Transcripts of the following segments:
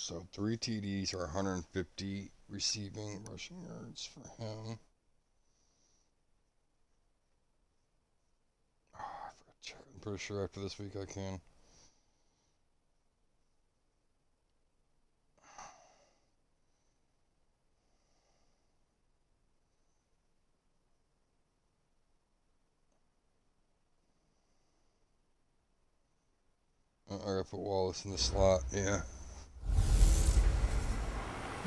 So 3 TDs or 150 receiving rushing yards for him. Oh, I forgot to check. I'm pretty sure after this week I can. I gotta put Wallace in the slot, yeah.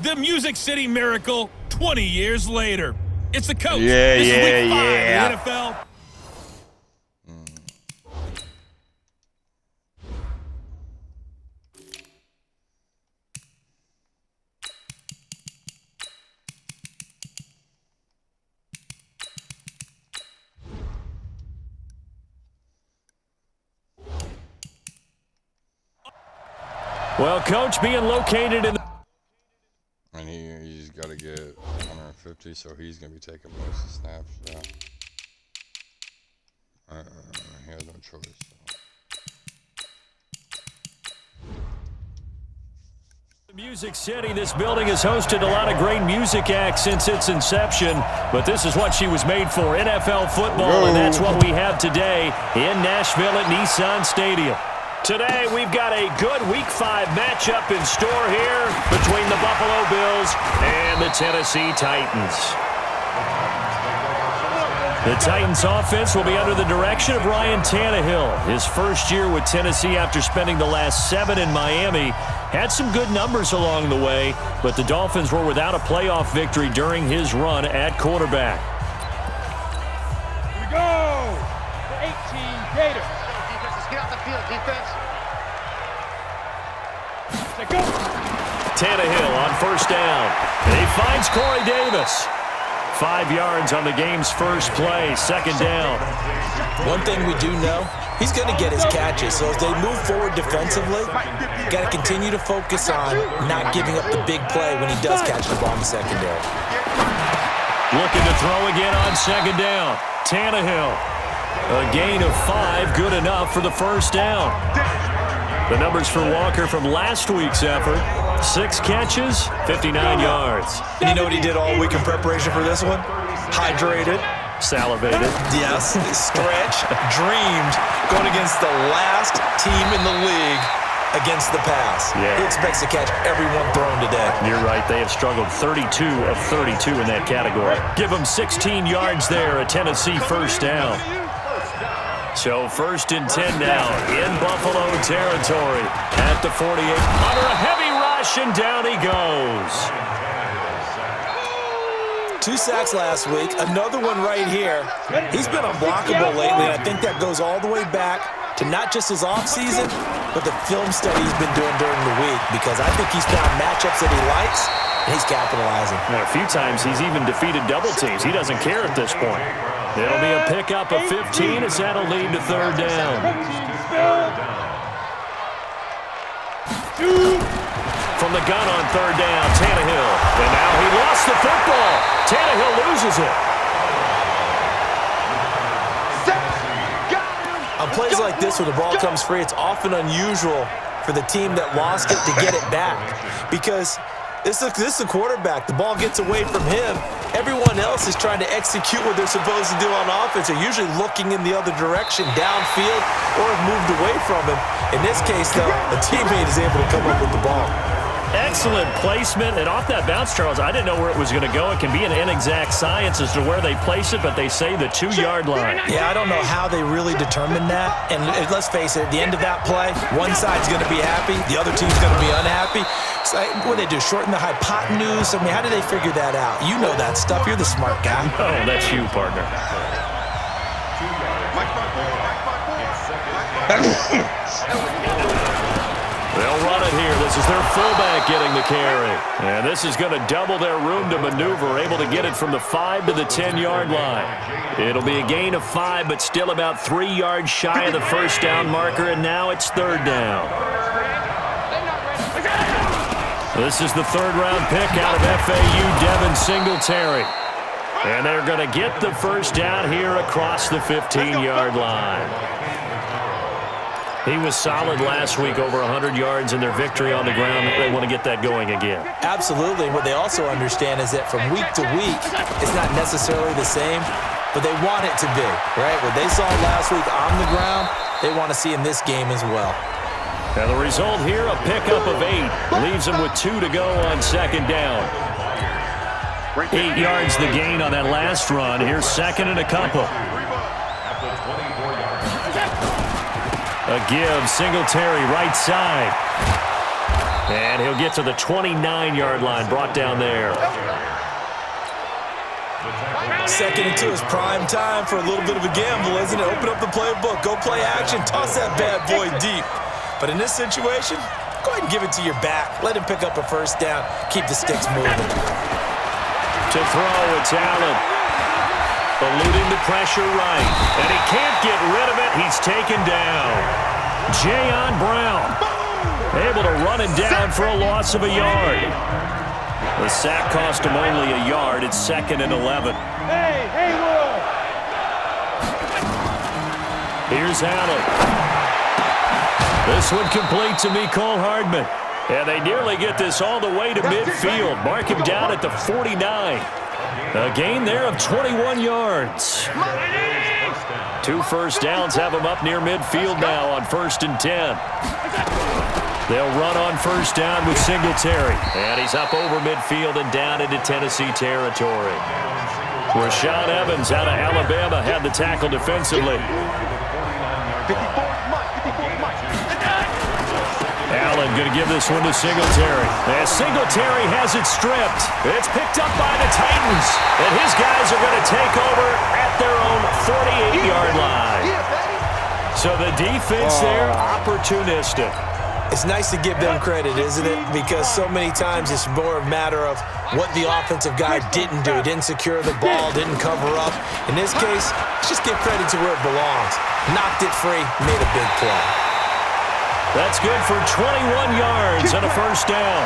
The Music City Miracle 20 years later. It's the coach. Yeah, this yeah, is week 5 yeah. in the NFL. Well, Coach, being located in the... And he's got to get 150, so he's going to be taking most of the snaps. Yeah. He has no choice. So. Music City, this building has hosted a lot of great music acts since its inception, but this is what she was made for, NFL football, and that's what we have today in Nashville at Nissan Stadium. Today, we've got a good Week 5 matchup in store here between the Buffalo Bills and the Tennessee Titans. The Titans offense will be under the direction of Ryan Tannehill. His first year with Tennessee after spending the last 7 in Miami. Had some good numbers along the way, but the Dolphins were without a playoff victory during his run at quarterback. Here we go! The 18 Gators. Defense, get off the field, defense. Let's go. Tannehill on first down. And he finds Corey Davis. 5 yards on the game's first play, second down. One thing we do know, he's going to get his catches. So as they move forward defensively, got to continue to focus on not giving up the big play when he does catch the ball in the secondary. Looking to throw again on second down. Tannehill. A gain of 5, good enough for the first down. The numbers for Walker from last week's effort. 6 catches, 59 yards. And you know what he did all week in preparation for this one? Hydrated. Salivated. Yes, stretched, dreamed, going against the last team in the league against the pass. Yeah. He expects to catch everyone thrown today. You're right. They have struggled 32 of 32 in that category. Give them 16 yards there, a Tennessee first down. So first and 10 now in Buffalo territory at the 48. Under a heavy rush, and down he goes. 2 sacks last week, another one right here. He's been unblockable lately, and I think that goes all the way back to not just his offseason, but the film study he's been doing during the week, because I think he's found matchups that he likes, and he's capitalizing. And a few times he's even defeated double teams. He doesn't care at this point. It'll be a pickup of 15 as that'll lead to third down. From the gun on third down, Tannehill. And now he lost the football. Tannehill loses it. On plays like this where the ball comes free, it's often unusual for the team that lost it to get it back, because this is a quarterback. The ball gets away from him. Everyone else is trying to execute what they're supposed to do on offense. They're usually looking in the other direction, downfield, or have moved away from him. In this case, though, a teammate is able to come up with the ball. Excellent placement, and off that bounce, Charles, I didn't know where it was going to go. It can be an inexact science as to where they place it, but they say the 2-yard line. Yeah, I don't know how they really determined that. And let's face it, at the end of that play, one side's going to be happy, the other team's going to be unhappy. So what do they do, shorten the hypotenuse? I mean, how do they figure that out? You know that stuff. You're the smart guy. Oh, that's you, partner. They'll run it here. This is their fullback getting the carry. And this is going to double their room to maneuver, able to get it from the 5 to the 10-yard line. It'll be a gain of 5, but still about 3 yards shy of the first down marker, and now it's third down. This is the third-round pick out of FAU, Devin Singletary. And they're going to get the first down here across the 15-yard line. He was solid last week, over 100 yards in their victory on the ground. They want to get that going again. Absolutely. What they also understand is that from week to week, it's not necessarily the same, but they want it to be, right? What they saw last week on the ground, they want to see in this game as well. And the result here, a pickup of 8. Leaves them with 2 to go on second down. 8 yards the gain on that last run. Here's second and a couple. A give, Singletary, right side. And he'll get to the 29-yard line, brought down there. Second and 2 is prime time for a little bit of a gamble, isn't it? Open up the playbook, go play action, toss that bad boy deep. But in this situation, go ahead and give it to your back. Let him pick up a first down, keep the sticks moving. To throw, it's Allen. Eluding the pressure right. And he can't get rid of it. He's taken down. Jayon Brown able to run him down for a loss of a yard. The sack cost him only a yard. It's second and 11. Hey, Haywood! Here's Allen. This one complete to Mecole Hardman. And they nearly get this all the way to midfield. Mark him down at the 49. A gain there of 21 yards. 2 first downs have them up near midfield now on 1st and 10. They'll run on first down with Singletary. And he's up over midfield and down into Tennessee territory. Rashaan Evans out of Alabama had the tackle defensively. Allen going to give this one to Singletary. And Singletary has it stripped. It's picked up by the Titans. And his guys are going to take over at their own 48-yard line. So the defense there, opportunistic. It's nice to give them credit, isn't it? Because so many times it's more a matter of what the offensive guy didn't do. He didn't secure the ball, didn't cover up. In this case, let's just give credit to where it belongs. Knocked it free, made a big play. That's good for 21 yards and a first down.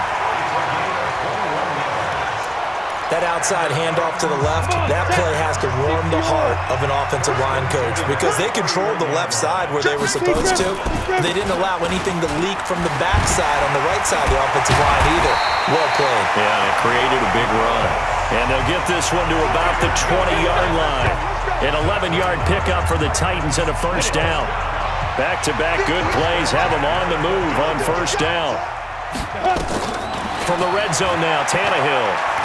That outside handoff to the left, that play has to warm the heart of an offensive line coach because they controlled the left side where they were supposed to. They didn't allow anything to leak from the backside on the right side of the offensive line either. Well played. Yeah, it created a big run. And they'll get this one to about the 20-yard line. An 11-yard pickup for the Titans and a first down. Back-to-back good plays have them on the move on first down. From the red zone now, Tannehill.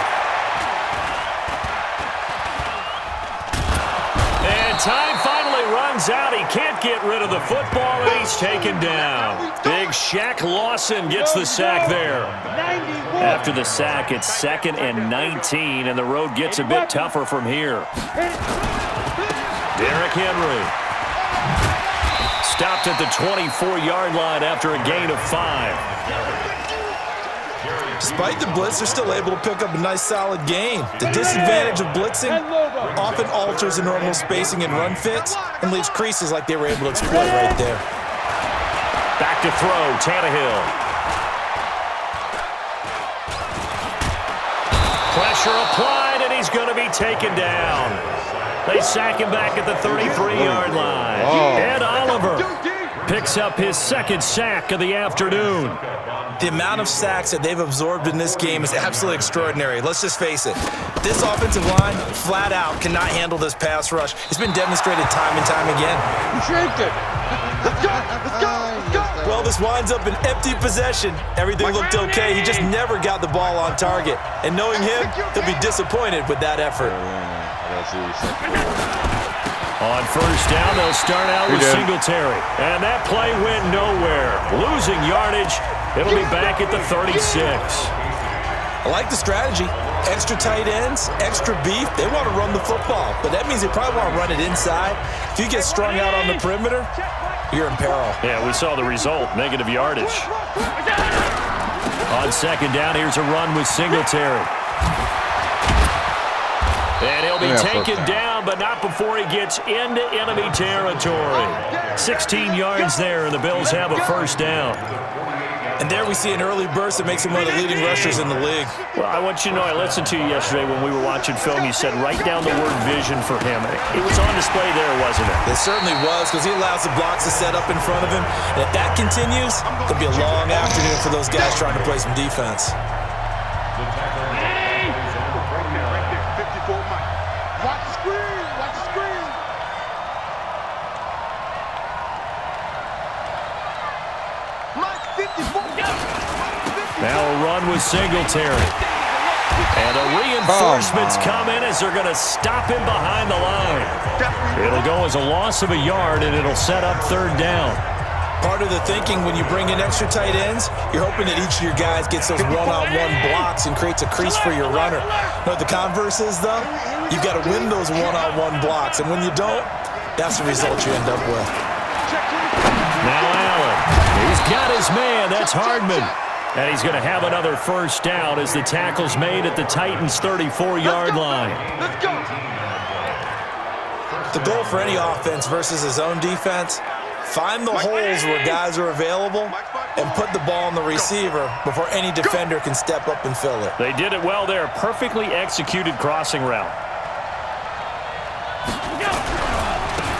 And time finally runs out. He can't get rid of the football, and he's taken down. Big Shaq Lawson gets the sack there. After the sack, it's 2nd and 19, and the road gets a bit tougher from here. Derrick Henry. Stopped at the 24-yard line after a gain of 5. Despite the blitz, they're still able to pick up a nice, solid gain. The disadvantage of blitzing often alters the normal spacing and run fits and leaves creases like they were able to exploit right there. Back to throw, Tannehill. Pressure applied, and he's going to be taken down. They sack him back at the 33-yard line. Ed Oliver picks up his 2nd sack of the afternoon. The amount of sacks that they've absorbed in this game is absolutely extraordinary. Let's just face it. This offensive line, flat out, cannot handle this pass rush. It's been demonstrated time and time again. Let's go! Let's go! Let's go! Well, this winds up an empty possession. Everything looked okay. He just never got the ball on target. And knowing him, he'll be disappointed with that effort. On first down, they'll start out with Singletary. And that play went nowhere. Losing yardage. It'll be back at the 36. I like the strategy. Extra tight ends, extra beef. They want to run the football, but that means they probably want to run it inside. If you get strung out on the perimeter, you're in peril. Yeah, we saw the result, negative yardage. On second down, here's a run with Singletary. And he'll be taken down, but not before he gets into enemy territory. 16 yards there, and the Bills have a first down. And there we see an early burst that makes him one of the leading rushers in the league. Well, I want you to know, I listened to you yesterday when we were watching film. You said write down the word vision for him. It was on display there, wasn't it? It certainly was, because he allows the blocks to set up in front of him. And if that continues, it could be a long afternoon for those guys trying to play some defense. Right there, 54 Mike. Watch the screen, watch the screen. Mike, 54. Now a run with Singletary. And a reinforcement's come in as they're going to stop him behind the line. It'll go as a loss of a yard, and it'll set up third down. Part of the thinking when you bring in extra tight ends, you're hoping that each of your guys gets those one-on-one blocks and creates a crease for your runner. Know what the converse is, though? You've got to win those one-on-one blocks, and when you don't, that's the result you end up with. Now Allen. He's got his man. That's Hardman. And he's going to have another first down as the tackle's made at the Titans' 34-yard line. Let's go. The goal for any offense versus his own defense, find the holes where guys are available and put the ball on the receiver before any defender can step up and fill it. They did it well there. Perfectly executed crossing route.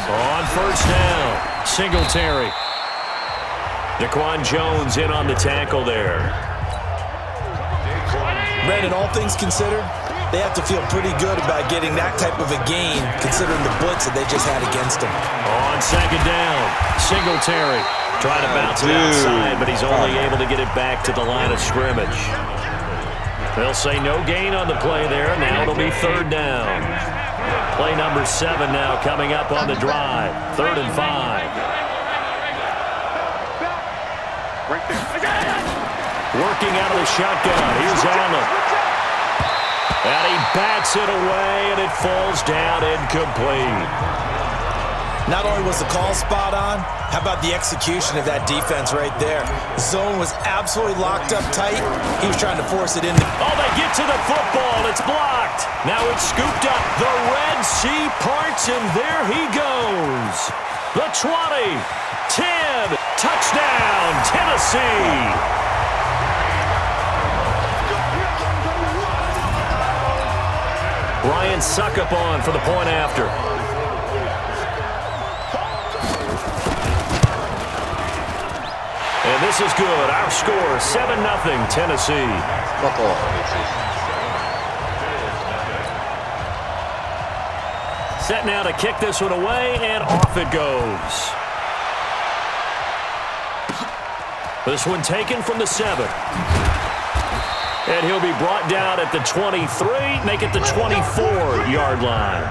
On first down, Singletary. Daquan Jones in on the tackle there. Brandon, all things considered, they have to feel pretty good about getting that type of a gain considering the blitz that they just had against them. On second down, Singletary trying to bounce it outside, but he's only able to get it back to the line of scrimmage. They'll say no gain on the play there. Now it'll be third down. Play number 7 now coming up on the drive. 3rd and 5. Working out of the shotgun. Here's Allen. And he bats it away, and it falls down incomplete. Not only was the call spot on, how about the execution of that defense right there? The zone was absolutely locked up tight. He was trying to force it in. Oh, they get to the football. It's blocked. Now it's scooped up. The Red Sea parts, and there he goes. The 20, 10, touchdown, Tennessee. Ryan Suckup on for the point after. And this is good. Our score, 7-0, Tennessee. Fuck off, Tennessee. Set now to kick this one away, and off it goes. This one taken from the 7. And he'll be brought down at the 23, make it the 24-yard line.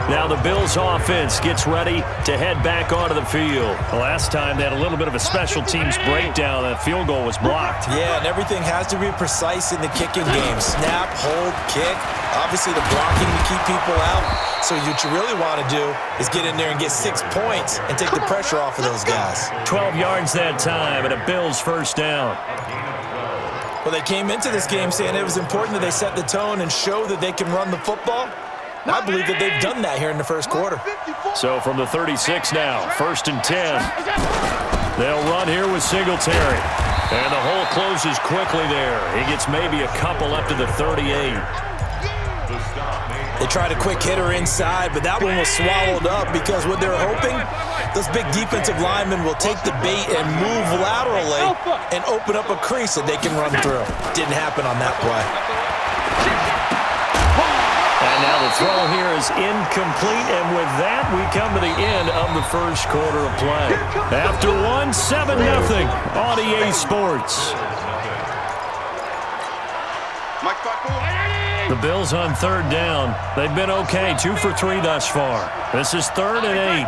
Now the Bills offense gets ready to head back onto the field. The last time they had a little bit of a special teams breakdown. That field goal was blocked. Yeah, and everything has to be precise in the kicking game. Snap, hold, kick. Obviously the blocking to keep people out. So what you really want to do is get in there and get 6 points and take the pressure off of those guys. 12 yards that time and a Bills first down. Well, they came into this game saying it was important that they set the tone and show that they can run the football. And I believe that they've done that here in the first quarter. So from the 36 now, 1st and 10. They'll run here with Singletary. And the hole closes quickly there. He gets maybe a couple up to the 38. They tried a quick hitter inside, but that one was swallowed up because what they're hoping, those big defensive linemen will take the bait and move laterally and open up a crease that they can run through. Didn't happen on that play. And now the throw here is incomplete, and with that, we come to the end of the first quarter of play. After one, 7-0 on EA Sports. The Bills on 3rd down. They've been okay, 2 for 3 thus far. This is 3rd and 8.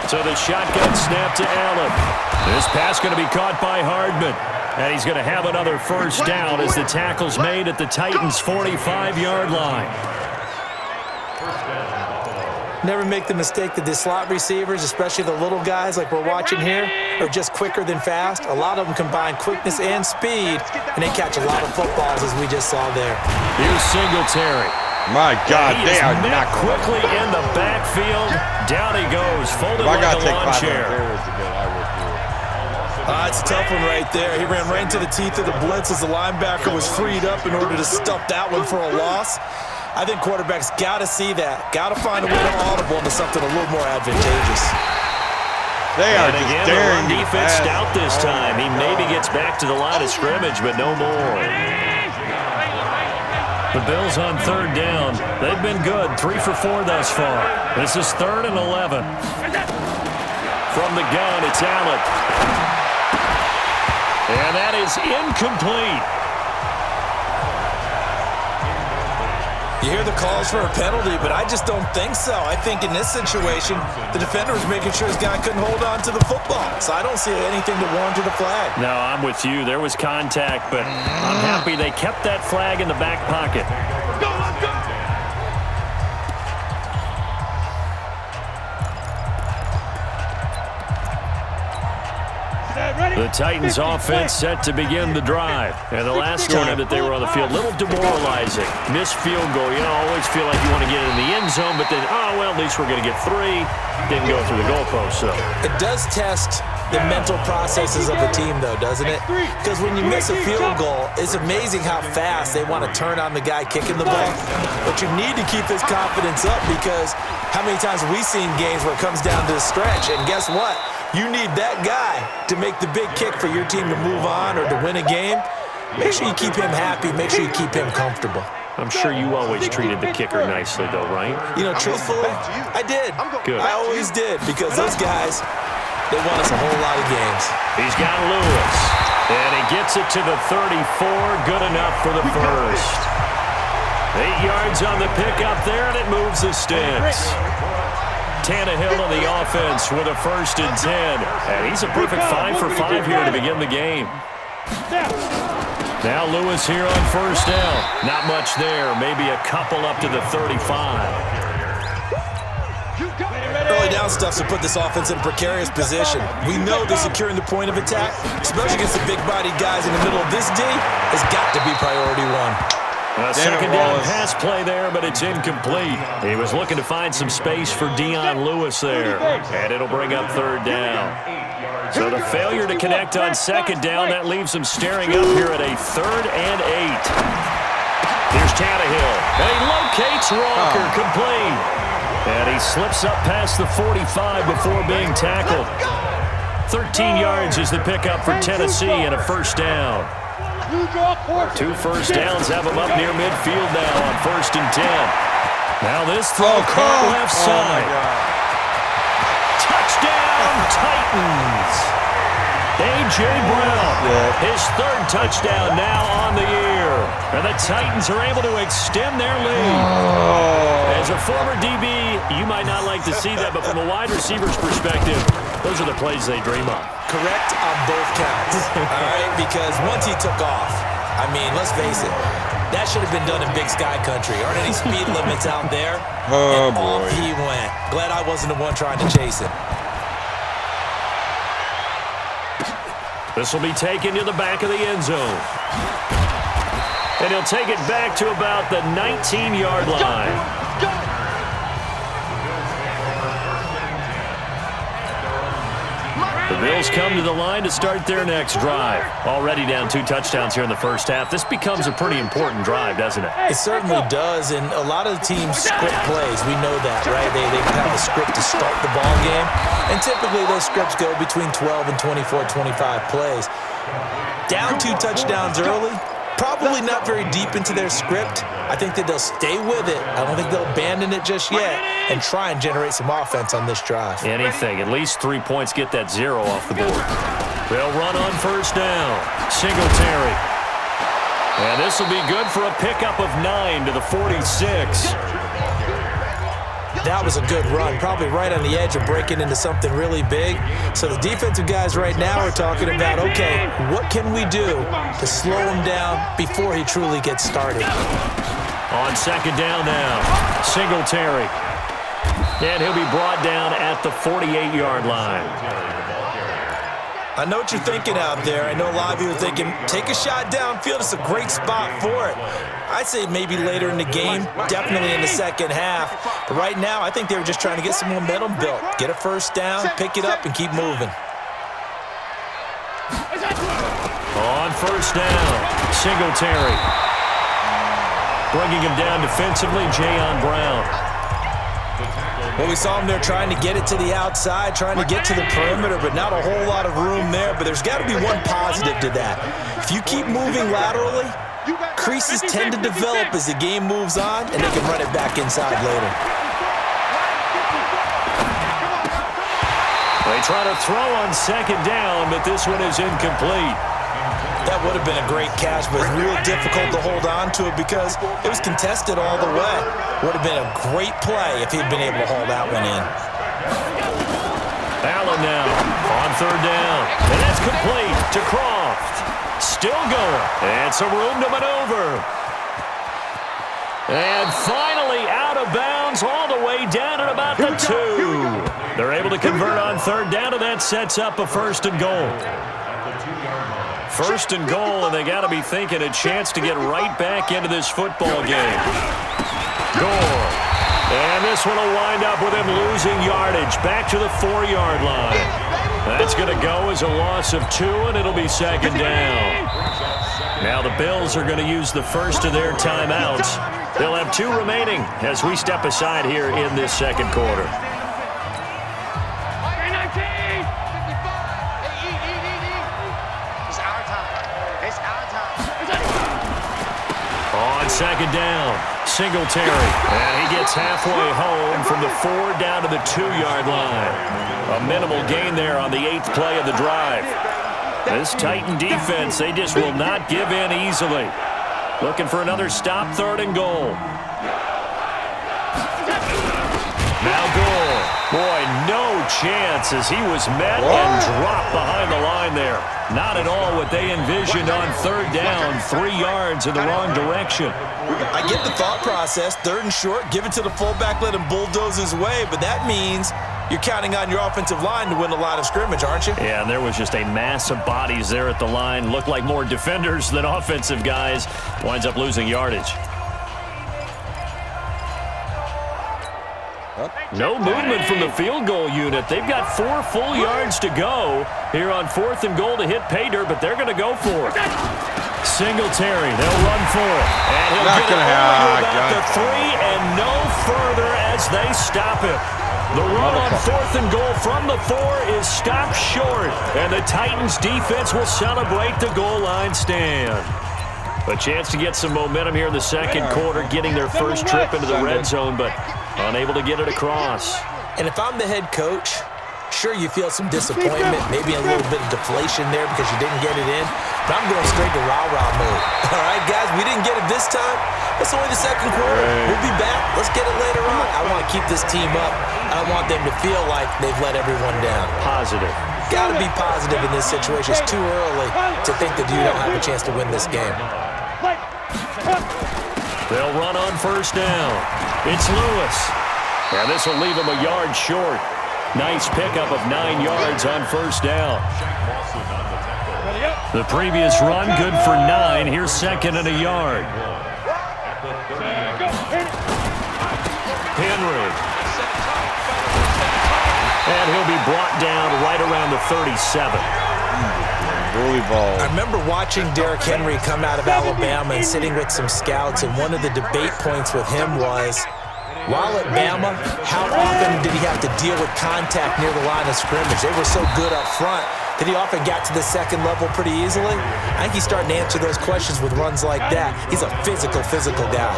So the shotgun snap to Allen. This pass going to be caught by Hardman. And he's going to have another first down as the tackle's made at the Titans' 45-yard line. Never make the mistake that the slot receivers, especially the little guys like we're watching here, are just quicker than fast. A lot of them combine quickness and speed, and they catch a lot of footballs as we just saw there. Here's Singletary. My God, He they is are met not quickly in the backfield. Down he goes, folded If I like got a to take lawn 5 chair. carries to get, I would do it. It's a tough one right there. He ran right into the teeth of the blitz as the linebacker was freed up in order to stuff that one for a loss. I think quarterbacks got to see that. Got to find a way to audible into something a little more advantageous. They are And just again, the daring run me defense to pass. stout this time. He maybe gets back to the line of scrimmage, but no more. The Bills on third down. They've been good, 3 for 4 thus far. This is 3rd and 11. From the gun, it's Allen. And that is incomplete. You hear the calls for a penalty, but I just don't think so. I think in this situation, the defender was making sure his guy couldn't hold on to the football. So I don't see anything to warrant a flag. No, I'm with you. There was contact, but I'm happy they kept that flag in the back pocket. Go, let's go! The Titans offense set to begin the drive. And the last time that they were on the field, a little demoralizing. Missed field goal. You know, always feel like you want to get in the end zone, but then, oh, well, at least we're going to get 3. Didn't go through the goalpost, so. It does test the mental processes of a team, though, doesn't it? Because when you miss a field goal, it's amazing how fast they want to turn on the guy kicking the ball. But you need to keep his confidence up because how many times have we seen games where it comes down to the stretch? And guess what? You need that guy to make the big kick for your team to move on or to win a game. Make sure you keep him happy. Make sure you keep him comfortable. I'm sure you always treated the kicker nicely, though, right? You know, truthfully, I did. Good. I always did because those guys, they won us a whole lot of games. He's got Lewis. And he gets it to the 34. Good enough for the first. 8 yards on the pickup there, and it moves the sticks. Tannehill on the offense with a 1st and 10. And he's a perfect 5 for 5 here to begin the game. Now Lewis here on 1st down. Not much there. Maybe a couple up to the 35. Early down stuff to put this offense in a precarious position. We know that securing the point of attack, especially against the big-bodied guys in the middle of this D, has got to be priority 1. A second down pass play there, but it's incomplete. He was looking to find some space for Dion Lewis there, and it'll bring up 3rd down. So the failure to connect on 2nd down, that leaves him staring up here at a 3rd and 8. Here's Tannehill, and he locates Walker, complete. And he slips up past the 45 before being tackled. 13 yards is the pickup for Tennessee and a 1st down. 2 first downs have him up near midfield now on 1st and 10. Now this throw caught left side. Touchdown Titans. A.J. Brown, his 3rd touchdown now on the year. And the Titans are able to extend their lead. As a former DB, you might not like to see that, but from a wide receiver's perspective, those are the plays they dream of. Correct on both counts, all right? Because once he took off, I mean, let's face it, that should have been done in Big Sky Country. Aren't any speed limits out there? Oh, and off boy. he went. Glad I wasn't the one trying to chase him. This will be taken to the back of the end zone. And he'll take it back to about the 19-yard line. The Bills come to the line to start their next drive. Already down 2 touchdowns here in the first half. This becomes a pretty important drive, doesn't it? It certainly does, and a lot of the teams script plays. We know that, right? They have a script to start the ball game, and typically those scripts go between 12 and 24, 25 plays. Down 2 touchdowns early, probably not very deep into their script. I think that they'll stay with it. I don't think they'll abandon it just yet and try and generate some offense on this drive. Anything. At least 3 points, get that 0 off the board. They'll run on 1st down. Singletary. And this will be good for a pickup of 9 to the 46. That was a good run, probably right on the edge of breaking into something really big. So the defensive guys right now are talking about, okay, what can we do to slow him down before he truly gets started? On 2nd down now, Singletary. And he'll be brought down at the 48-yard line. I know what you're thinking out there. I know a lot of you are thinking, take a shot downfield. It's a great spot for it. I'd say maybe later in the game, definitely in the second half. But right now, I think they were just trying to get some momentum built. Get a first down, pick it up, and keep moving. On first down, Singletary. Bringing him down defensively, Jayon Brown. Well, we saw him there trying to get it to the outside, trying to get to the perimeter, but not a whole lot of room there. But there's got to be one positive to that. If you keep moving laterally, creases tend to develop as the game moves on, and they can run it back inside later. They try to throw on second down, but this one is incomplete. That would have been a great catch, but it's real difficult to hold on to it because it was contested all the way. Would have been a great play if he'd been able to haul that one in. Allen now on third down, and that's complete to Croft. Still going, and some room to maneuver. And finally out of bounds all the way down at about the 2. They're able to convert on third down, and that sets up a first and goal. First and goal, and they got to be thinking a chance to get right back into this football game. Gore. And this one will wind up with him losing yardage back to the 4-yard line. That's going to go as a loss of 2, and it'll be second down. Now the Bills are going to use the first of their timeouts. They'll have 2 remaining as we step aside here in this second quarter. On second down, Singletary. And he gets halfway home from the 4 down to the 2-yard line. A minimal gain there on the 8th play of the drive. This Titan defense, they just will not give in easily. Looking for another stop, third and goal. Now Gore. Boy, no chance as he was met and dropped behind the line there. Not at all what they envisioned on third down, 3 yards in the wrong direction. I get the thought process, third and short, give it to the fullback, let him bulldoze his way, but that means you're counting on your offensive line to win the line of scrimmage, aren't you? Yeah, and there was just a mass of bodies there at the line. Looked like more defenders than offensive guys. Winds up losing yardage. No movement from the field goal unit. They've got 4 full yards to go here on 4th and goal to hit pay dirt, but they're going to go for it. Singletary, they'll run for it. And he'll get it over about the 3 and no further as they stop it. The run on 4th and goal from the 4 is stopped short, and the Titans defense will celebrate the goal line stand. A chance to get some momentum here in the second quarter, getting their first trip into the red zone, but unable to get it across. And if I'm the head coach, sure you feel some disappointment, maybe a little bit of deflation there because you didn't get it in, but I'm going straight to rah-rah mode. All right, guys, we didn't get it this time. It's only the second quarter. We'll be back. Let's get it later on. I want to keep this team up. I want them to feel like they've let everyone down. Positive. Got to be positive in this situation. It's too early to think that you don't have a chance to win this game. They'll run on first down. It's Lewis. And this will leave him a yard short. Nice pickup of 9 yards on first down. The previous run, good for 9. Here's second and a yard. Henry. And he'll be brought down right around the 37. I remember watching Derrick Henry come out of Alabama and sitting with some scouts, and one of the debate points with him was, while at Bama, how often did he have to deal with contact near the line of scrimmage? They were so good up front that he often got to the second level pretty easily. I think he's starting to answer those questions with runs like that. He's a physical guy.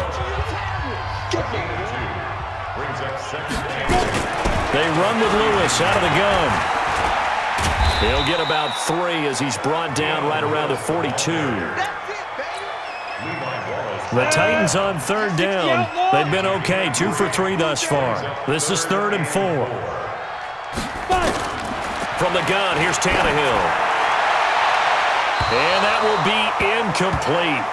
They run with Lewis out of the gun. He'll get about 3 as he's brought down right around the 42. The Titans on third down. They've been okay, 2 for 3 thus far. This is 3rd and 4. From the gun, here's Tannehill. And that will be incomplete.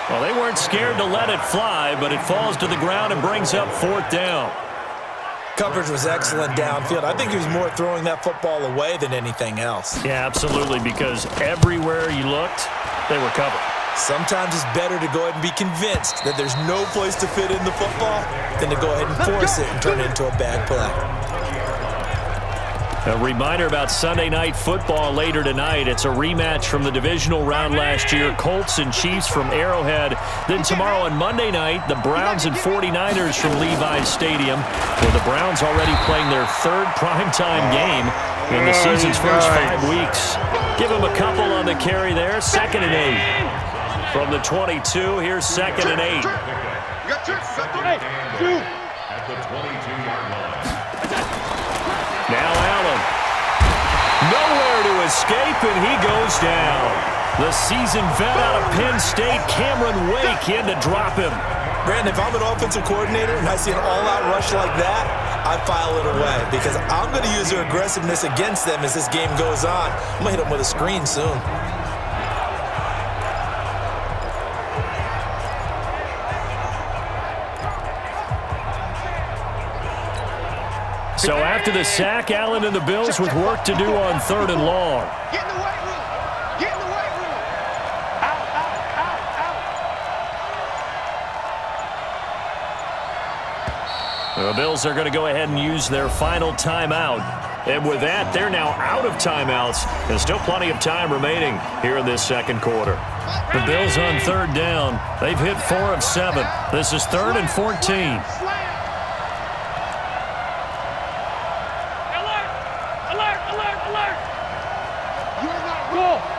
Well, they weren't scared to let it fly, but it falls to the ground and brings up 4th down. Coverage was excellent downfield. I think he was more throwing that football away than anything else. Yeah, absolutely, because everywhere you looked, they were covered. Sometimes it's better to go ahead and be convinced that there's no place to fit in the football than to go ahead and force it and turn it into a bad play. A reminder about Sunday Night Football later tonight. It's a rematch from the divisional round last year, Colts and Chiefs from Arrowhead. Then tomorrow on Monday night, the Browns and 49ers from Levi's Stadium, where the Browns already playing their third primetime game in the season's first 5 weeks. Give them a couple on the carry there, 2nd and 8. From the 22, here's 2nd and 8. Now Allen. Nowhere to escape, and he goes down. The seasoned vet out of Penn State, Cameron Wake, in to drop him. Brandon, if I'm an offensive coordinator and I see an all-out rush like that, I file it away because I'm going to use their aggressiveness against them as this game goes on. I'm going to hit them with a screen soon. So after the sack, Allen and the Bills with work to do on 3rd and long. Get in the weight room. Get in the weight room. Out, out, out, out. The Bills are going to go ahead and use their final timeout. And with that, they're now out of timeouts. There's still plenty of time remaining here in this second quarter. The Bills on 3rd down. They've hit 4 of 7. This is 3rd and 14.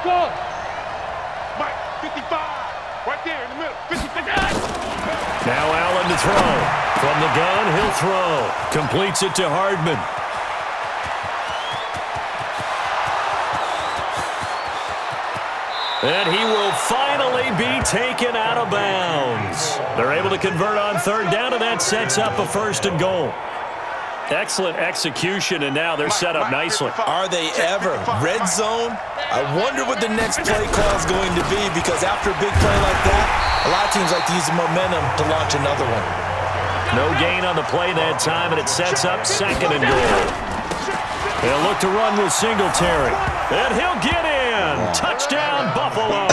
Go! Mike, 55. Right there in the middle. 55. Now Allen to throw. From the gun, he'll throw. Completes it to Hardman. And he will finally be taken out of bounds. They're able to convert on 3rd down, and that sets up a 1st and goal. Excellent execution, and now they're set up nicely. Are they ever? Red zone? I wonder what the next play call is going to be because after a big play like that, a lot of teams like to use the momentum to launch another one. No gain on the play that time, and it sets up 2nd and goal. They'll look to run with Singletary. And he'll get in. Touchdown, Buffalo.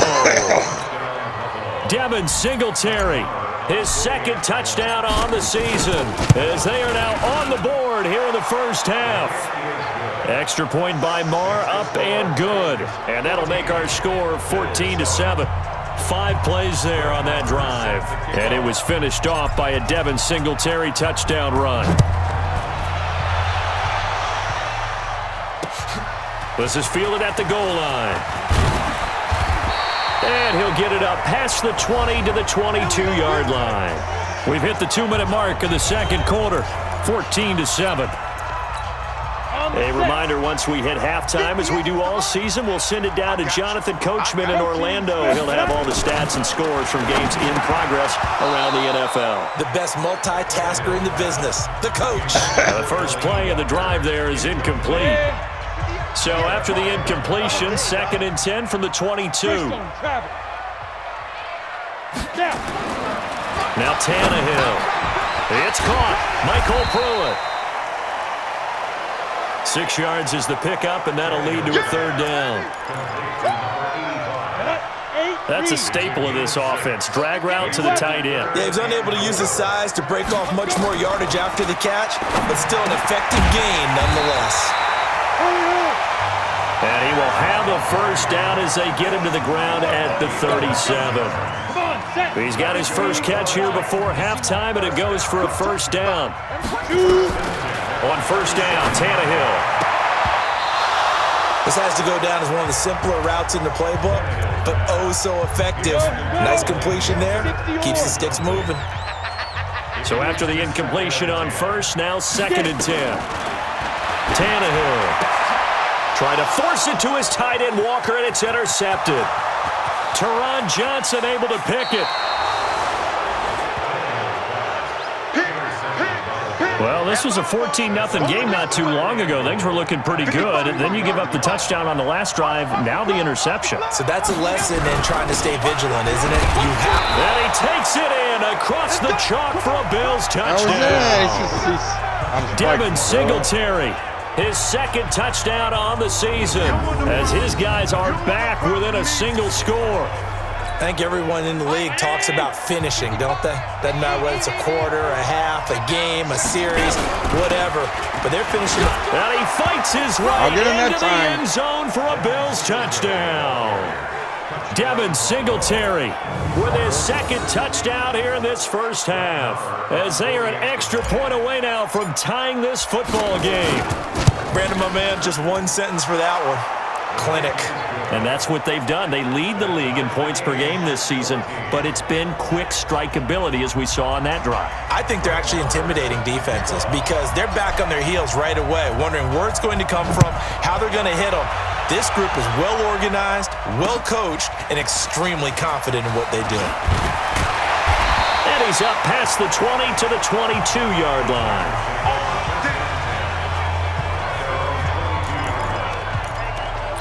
Devin Singletary. His 2nd touchdown on the season as they are now on the board here in the first half. Extra point by Marr, up and good. And that'll make our score 14-7. 5 plays there on that drive. And it was finished off by a Devin Singletary touchdown run. This is fielded at the goal line. And he'll get it up past the 20 to the 22-yard line. We've hit the 2-minute mark of the second quarter, 14-7. A reminder, once we hit halftime, as we do all season, we'll send it down to Jonathan Coachman in Orlando. He'll have all the stats and scores from games in progress around the NFL. The best multitasker in the business, the coach. The first play of the drive there is incomplete. So after the incompletion, 2nd and 10 from the 22. Now Tannehill. It's caught. Michael Pruitt. 6 yards is the pickup, and that'll lead to a 3rd down. That's a staple of this offense. Drag route to the tight end. Yeah, he was unable to use his size to break off much more yardage after the catch, but still an effective gain nonetheless. And he will have a 1st down as they get him to the ground at the 37. He's got his first catch here before halftime, and it goes for a 1st down. On 1st down, Tannehill. This has to go down as one of the simpler routes in the playbook, but oh so effective. Nice completion there. Keeps the sticks moving. So after the incompletion on 1st, now 2nd and 10. Tannehill. Trying to force it to his tight end, Walker, and it's intercepted. Teron Johnson able to pick it. Well, this was a 14-0 game not too long ago. Things were looking pretty good. And then you give up the touchdown on the last drive, now the interception. So that's a lesson in trying to stay vigilant, isn't it? You have And he takes it in across the chalk for a Bills touchdown. Devin Singletary, his second touchdown on the season, as his guys are back within a single score. I think everyone in the league talks about finishing, don't they? Doesn't matter whether it's a quarter, a half, a game, a series, whatever. But they're finishing. And he fights his way into the end zone for a Bills touchdown. Devin Singletary with his second touchdown here in this first half, as they are an extra point away now from tying this football game. Brandon, my man, just one sentence for that one. Clinic. And that's what they've done. They lead the league in points per game this season, but it's been quick strikeability as we saw on that drive. I think they're actually intimidating defenses because they're back on their heels right away, wondering where it's going to come from, how they're going to hit them. This group is well organized, well coached, and extremely confident in what they do. And he's up past the 20 to the 22-yard line.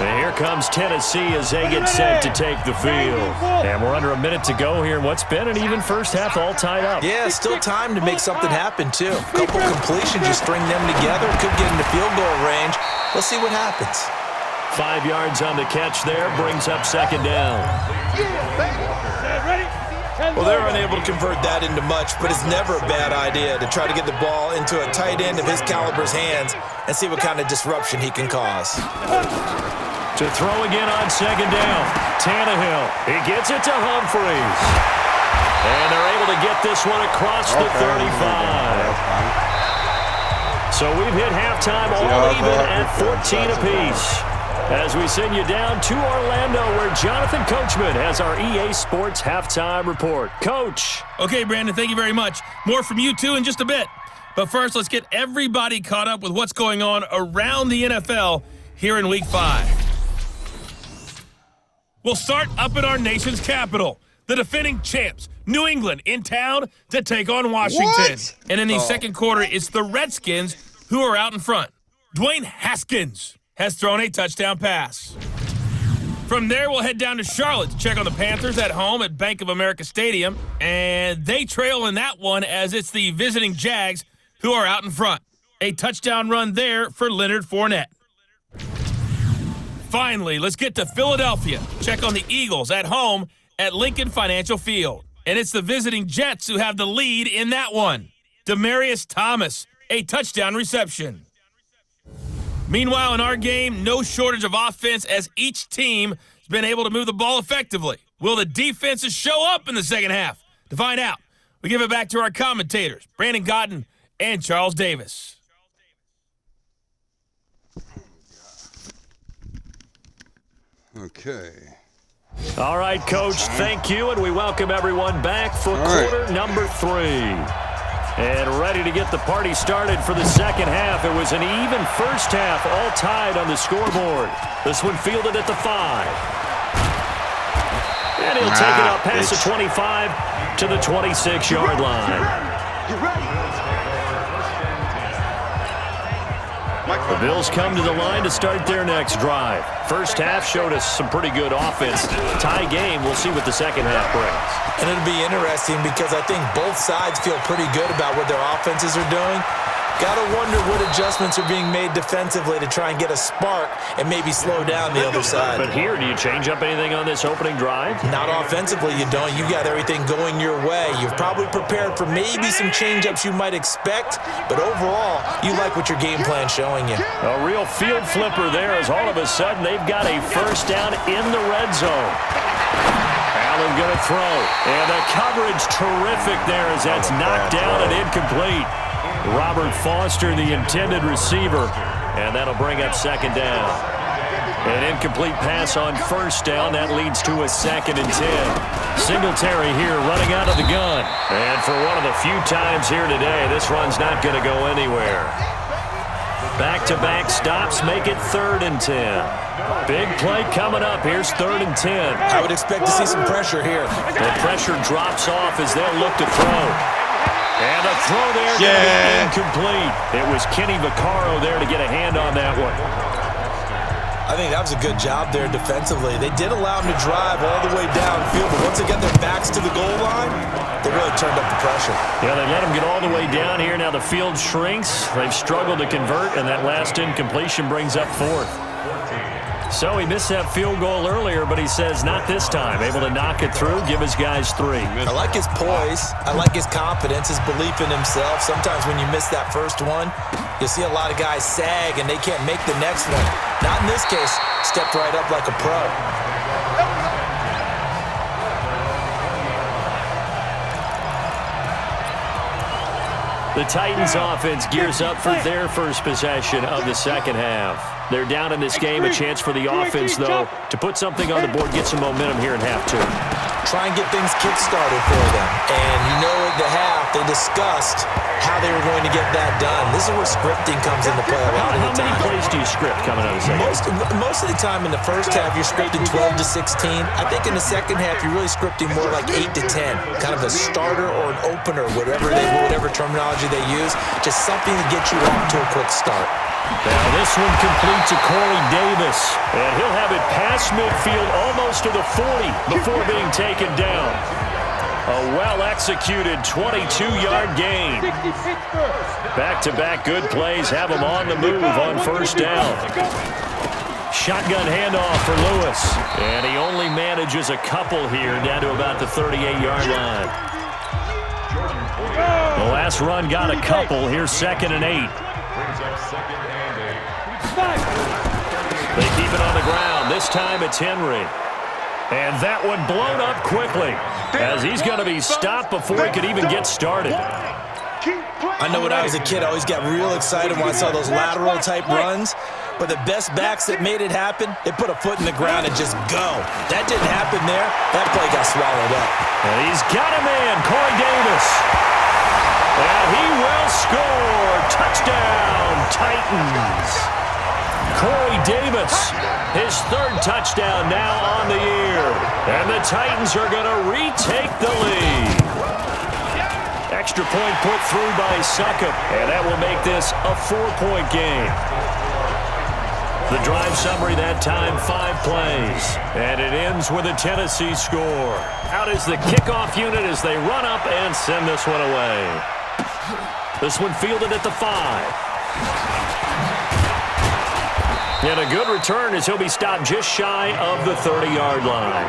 And here comes Tennessee as they get set to take the field. And we're under a minute to go here in what's been an even first half, all tied up. Yeah, still time to make something happen, too. A couple completions, you string them together, could get into field goal range. Let's see what happens. 5 yards on the catch there, brings up second down. Well, they're unable to convert that into much, but it's never a bad idea to try to get the ball into a tight end of his caliber's hands and see what kind of disruption he can cause. To throw again on second down. Tannehill, he gets it to Humphries. And they're able to get this one across the 35. So we've hit halftime all even at 14 apiece. As we send you down to Orlando, where Jonathan Coachman has our EA Sports Halftime Report. Coach. Okay, Brandon, thank you very much. More from you, too, in just a bit. But first, let's get everybody caught up with what's going on around the NFL here in Week 5. We'll start up in our nation's capital. The defending champs, New England, in town to take on Washington. What? And in the second quarter, it's the Redskins who are out in front. Dwayne Haskins has thrown a touchdown pass. From there, we'll head down to Charlotte to check on the Panthers at home at Bank of America Stadium. And they trail in that one as it's the visiting Jags who are out in front. A touchdown run there for Leonard Fournette. Finally, let's get to Philadelphia. Check on the Eagles at home at Lincoln Financial Field. And it's the visiting Jets who have the lead in that one. Demaryius Thomas, a touchdown reception. Meanwhile, in our game, no shortage of offense as each team has been able to move the ball effectively. Will the defenses show up in the second half? To find out, we give it back to our commentators, Brandon Gaudin and Charles Davis. Okay. All right, Coach, thank you, and we welcome everyone back for quarter number 3. And ready to get the party started for the second half. It was an even first half, all tied on the scoreboard. This one fielded at the 5. And he'll take it up past the 25 to the 26-yard line. The Bills come to the line to start their next drive. First half showed us some pretty good offense. Tie game, we'll see what the second half brings. And it'll be interesting because I think both sides feel pretty good about what their offenses are doing. Got to wonder what adjustments are being made defensively to try and get a spark and maybe slow down the other side. But here, do you change up anything on this opening drive? Not offensively, you don't. You got everything going your way. You've probably prepared for maybe some change-ups you might expect, but overall, you like what your game plan's showing you. A real field flipper there as all of a sudden they've got a first down in the red zone. Allen going to throw, and the coverage terrific there as that's knocked down and incomplete. Robert Foster, the intended receiver, and that'll bring up second down. An incomplete pass on first down. That leads to a 2nd and 10. Singletary here running out of the gun. And for one of the few times here today, this run's not going to go anywhere. Back-to-back stops make it 3rd and 10. Big play coming up. Here's 3rd and 10. I would expect to see some pressure here. The pressure drops off as they'll look to throw. And the throw there going to be incomplete. It was Kenny Vaccaro there to get a hand on that one. I think that was a good job there defensively. They did allow him to drive all the way downfield, but once they got their backs to the goal line, They really turned up the pressure. Yeah, they let him get all the way down here. Now the field shrinks. They've struggled to convert, and that last incompletion brings up 4th. So he missed that field goal earlier, but he says not this time. Able to knock it through, give his guys 3. I like his poise. I like his confidence, his belief in himself. Sometimes when you miss that first one, you see a lot of guys sag and they can't make the next one. Not in this case. Stepped right up like a pro. The Titans offense gears up for their first possession of the second half. They're down in this game. A chance for the offense, though, to put something on the board, get some momentum here in half 2. Try and get things kick-started for them. And you know at the half, they discussed how they were going to get that done. This is where scripting comes into play a lot of the time. How many plays do you script coming out of the second half? Most of the time in the first half, you're scripting 12 to 16. I think in the second half, you're really scripting more like 8 to 10. Kind of a starter or an opener, whatever terminology they use. Just something to get you off to a quick start. Now this one complete to Corey Davis. And he'll have it past midfield almost to the 40 before being taken down. A well-executed 22-yard gain. Back-to-back good plays have him on the move on first down. Shotgun handoff for Lewis. And he only manages a couple here down to about the 38-yard line. The last run got a couple. Here's 2nd and 8. They keep it on the ground. This time it's Henry. And that one blown up quickly as he's going to be stopped before he could even get started. I know when I was a kid, I always got real excited when I saw those lateral-type runs. But the best backs that made it happen, they put a foot in the ground and just go. That didn't happen there. That play got swallowed up. And he's got a man, Corey Davis. And he will score. Touchdown, Titans. Corey Davis, his 3rd touchdown now on the year. And the Titans are going to retake the lead. Extra point put through by Succop, and that will make this a 4-point game. The drive summary that time, 5 plays. And it ends with a Tennessee score. Out is the kickoff unit as they run up and send this one away. This one fielded at the 5. And a good return as he'll be stopped just shy of the 30-yard line.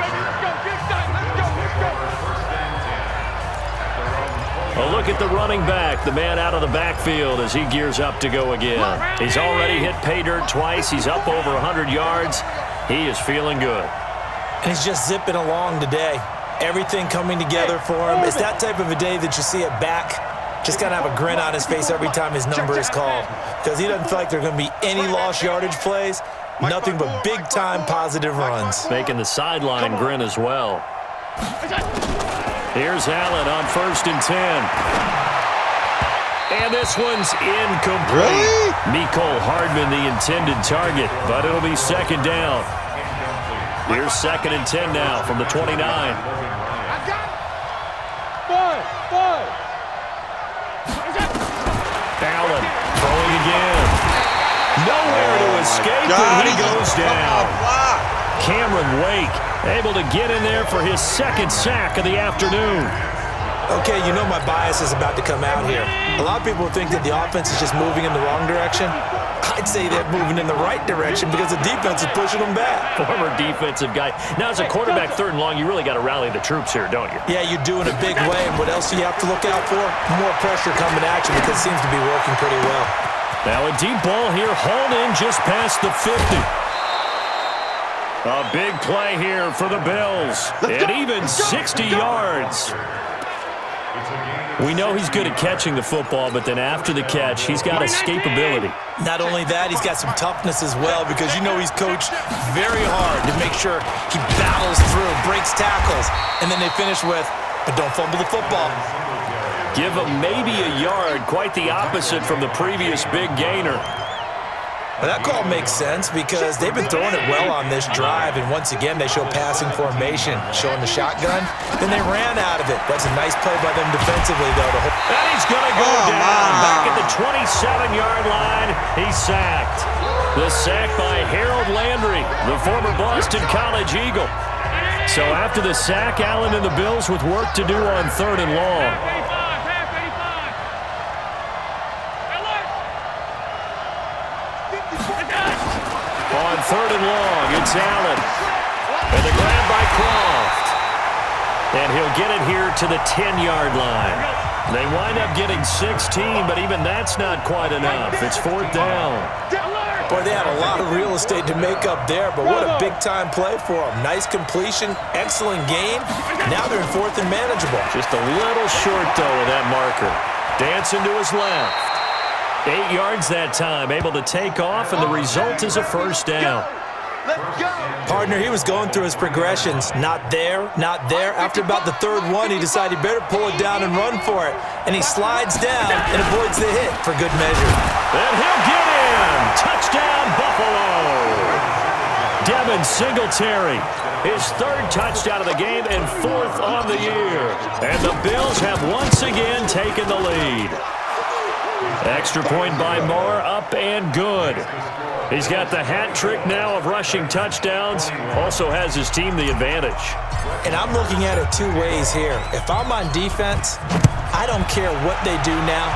A look at the running back, the man out of the backfield as he gears up to go again. He's already hit pay dirt twice. He's up over 100 yards. He is feeling good. And he's just zipping along today. Everything coming together for him. It's that type of a day that you see a back just kind of have a grin on his face every time his number is called, because he doesn't feel like there are going to be any lost yardage plays, nothing but big-time positive runs. Making the sideline grin as well. Here's Allen on 1st and 10. And this one's incomplete. Really? Mecole Hardman, the intended target, but it'll be 2nd down. Here's 2nd and 10 now from the 29. Allen throwing again. Nowhere to escape, and he goes down. Cameron Wake able to get in there for his 2nd sack of the afternoon. Okay, you know my bias is about to come out here. A lot of people think that the offense is just moving in the wrong direction. I'd say they're moving in the right direction because the defense is pushing them back. Former defensive guy. Now, as a quarterback, 3rd and long, you really got to rally the troops here, don't you? Yeah, you do in a big way. And what else do you have to look out for? More pressure coming at you because it seems to be working pretty well. Now a deep ball here, hauled in just past the 50. A big play here for the Bills. And even 60 yards. We know he's good at catching the football, but then after the catch, he's got escapability. Not only that, he's got some toughness as well, because you know he's coached very hard to make sure he battles through, breaks tackles, and then they finish with, but don't fumble the football. Give him maybe a yard, quite the opposite from the previous big gainer. Well, that call makes sense because they've been throwing it well on this drive, and once again, they show passing formation, showing the shotgun. Then they ran out of it. That's a nice play by them defensively, though. And he's going to go down back at the 27-yard line. He's sacked. The sack by Harold Landry, the former Boston College Eagle. So after the sack, Allen and the Bills with work to do on 3rd and long. On 3rd and long, it's Allen. And the grab by Croft. And he'll get it here to the 10-yard line. They wind up getting 16, but even that's not quite enough. It's 4th down. Boy, they had a lot of real estate to make up there, but what a big-time play for them. Nice completion, excellent gain. Now they're in 4th and manageable. Just a little short, though, of that marker. Dancing to his left. 8 yards that time, able to take off, and the result is a 1st down. Partner, he was going through his progressions. Not there, not there. After about the 3rd one, he decided he better pull it down and run for it. And he slides down and avoids the hit for good measure. And he'll get in. Touchdown, Buffalo. Devin Singletary, his 3rd touchdown of the game and 4th on the year. And the Bills have once again taken the lead. Extra point by Moore, up and good. He's got the hat trick now of rushing touchdowns. Also has his team the advantage. And I'm looking at it 2 ways here. If I'm on defense, I don't care what they do now.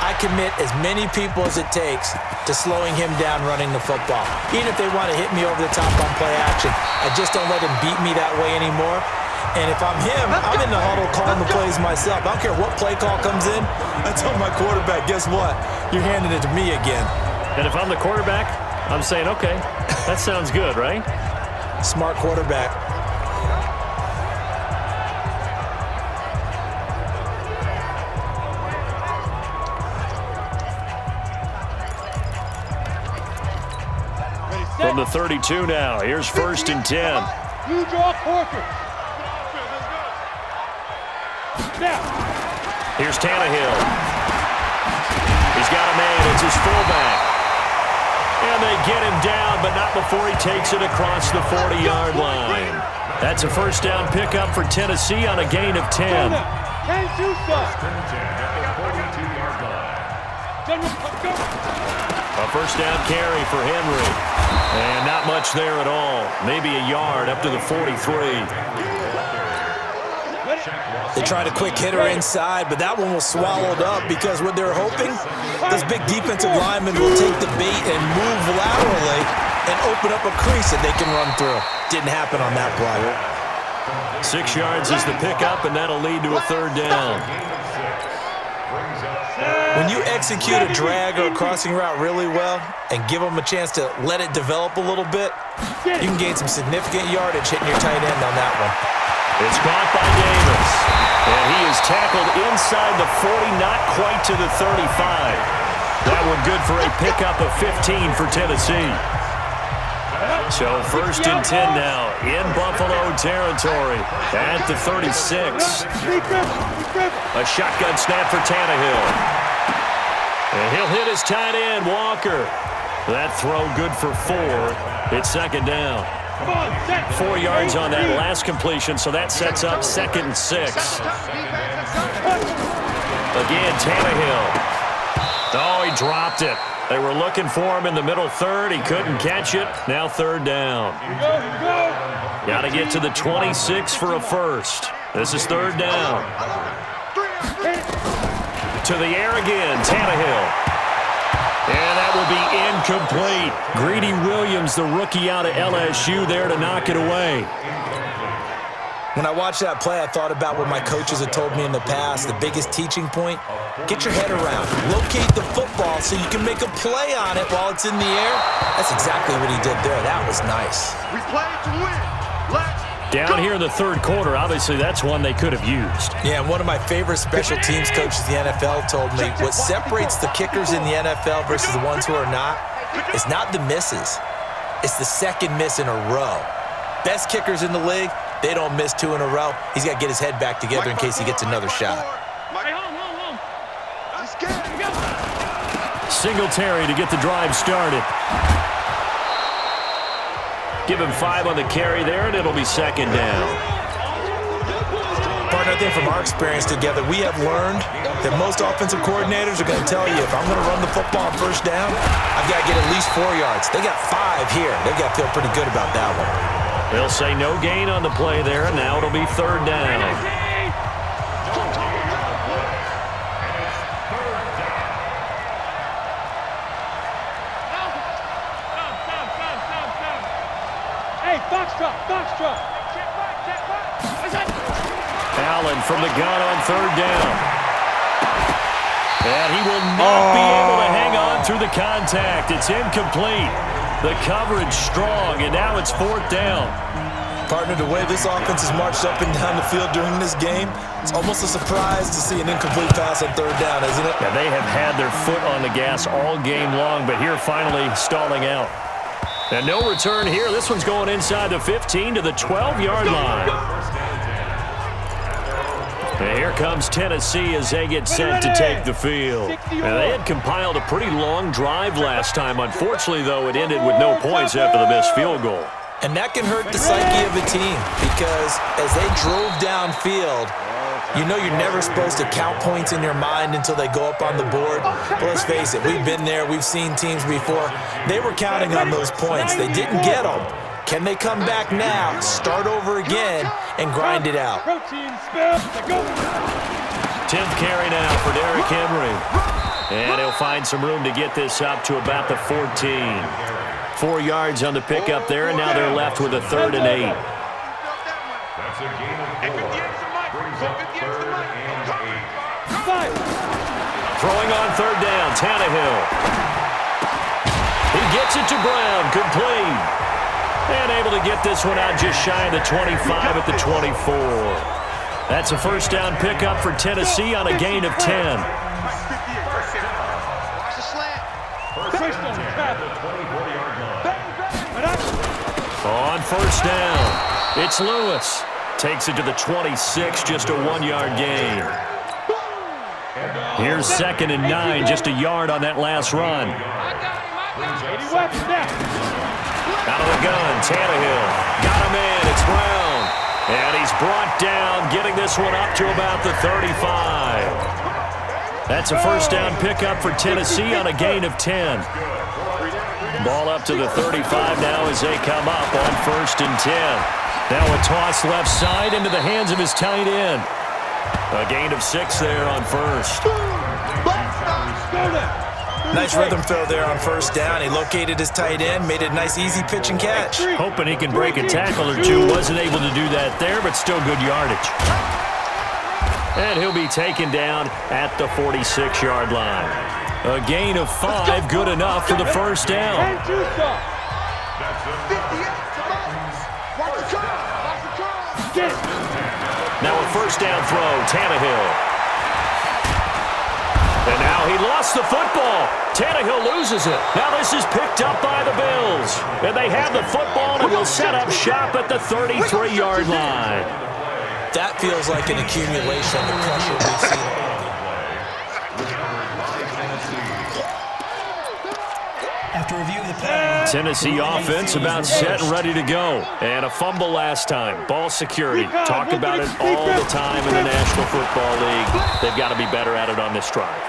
I commit as many people as it takes to slowing him down running the football. Even if they want to hit me over the top on play action, I just don't let him beat me that way anymore. And if I'm him, I'm in the huddle calling the plays myself. I don't care what play call comes in. I tell my quarterback, guess what? You're handing it to me again. And if I'm the quarterback, I'm saying, okay, that sounds good, right? Smart quarterback. From the 32 now, here's 1st and 10. You draw Porker. Now. Here's Tannehill. He's got a man. It's his fullback. And they get him down, but not before he takes it across the 40-yard line. That's a 1st down pickup for Tennessee on a gain of 10. A 1st down carry for Henry. And not much there at all. Maybe a yard up to the 43. They tried a quick hitter inside, but that one was swallowed up because what they're hoping, those big defensive linemen will take the bait and move laterally and open up a crease that they can run through. Didn't happen on that play. 6 yards is the pickup, and that'll lead to a 3rd down. When you execute a drag or a crossing route really well and give them a chance to let it develop a little bit, you can gain some significant yardage hitting your tight end on that one. It's caught by Davis. And he is tackled inside the 40, not quite to the 35. That one good for a pickup of 15 for Tennessee. So 1st and 10 now in Buffalo territory at the 36. A shotgun snap for Tannehill. And he'll hit his tight end, Walker. That throw good for 4. It's 2nd down. 4 yards on that last completion, so that sets up 2nd and 6. Again, Tannehill. Oh, he dropped it. They were looking for him in the middle 3rd. He couldn't catch it. Now 3rd down. Got to get to the 26 for a 1st. This is 3rd down. To the air again, Tannehill. And that will be incomplete. Greedy Williams, the rookie out of LSU, there to knock it away. When I watched that play, I thought about what my coaches had told me in the past. The biggest teaching point, get your head around. Locate the football so you can make a play on it while it's in the air. That's exactly what he did there. That was nice. We played to win. Let's Down here in the 3rd quarter, obviously that's one they could have used. Yeah, and one of my favorite special teams coaches in the NFL told me what separates the kickers in the NFL versus the ones who are not is not the misses. It's the 2nd miss in a row. Best kickers in the league, they don't miss 2 in a row. He's got to get his head back together in case he gets another shot. Singletary to get the drive started. Give him 5 on the carry there, and it'll be 2nd down. Partner, I think from our experience together, we have learned that most offensive coordinators are going to tell you, if I'm going to run the football on 1st down, I've got to get at least 4 yards. They got 5 here. They've got to feel pretty good about that one. They'll say no gain on the play there, and now it'll be third down. Foxtrot. Allen from the gun on third down. And he will not be able to hang on through the contact. It's incomplete. The coverage strong, and now it's fourth down. Partner, the way this offense has marched up and down the field during this game, it's almost a surprise to see an incomplete pass on third down, isn't it? Yeah, they have had their foot on the gas all game long, but here finally stalling out. And no return here. This one's going inside the 15 to the 12-yard line. And here comes Tennessee as they get set to take the field. Now, they had compiled a pretty long drive last time. Unfortunately, though, it ended with no points after the missed field goal. And that can hurt the psyche of a team because as they drove downfield, you know you're never supposed to count points in your mind until they go up on the board. But let's face it, we've been there. We've seen teams before. They were counting on those points. They didn't get them. Can they come back now, start over again, and grind it out? 10th carry now for Derrick Henry. And he'll find some room to get this up to about the 14. 4 yards on the pickup there, and now they're left with a 3rd and 8. Throwing on third down, Tannehill. He gets it to Brown, complete. And able to get this one out just shy of the 25 at the 24. That's a first down pickup for Tennessee on a gain of 10. On first down, it's Lewis. Takes it to the 26, just a 1-yard gain. Here's 2nd and 9, just a yard on that last run. Out of the gun, Tannehill. Got him in, it's Brown. And he's brought down, getting this one up to about the 35. That's a first down pickup for Tennessee on a gain of 10. Ball up to the 35 now as they come up on 1st and 10. Now a toss left side into the hands of his tight end. A gain of 6 there on first. Nice rhythm throw there on first down. He located his tight end, made a nice easy pitch and catch. Hoping he can break a tackle or two. Wasn't able to do that there, but still good yardage. And he'll be taken down at the 46-yard line. A gain of 5, good enough for the first down. Now a first down throw, Tannehill. And now he lost the football. Tannehill loses it. Now this is picked up by the Bills. And they have the football and will set up shop at the 33-yard line. That feels like an accumulation of the pressure we've seen. After review of the play, Tennessee offense about set and ready to go. And a fumble last time. Ball security. Talk about it all the time in the National Football League. They've got to be better at it on this drive.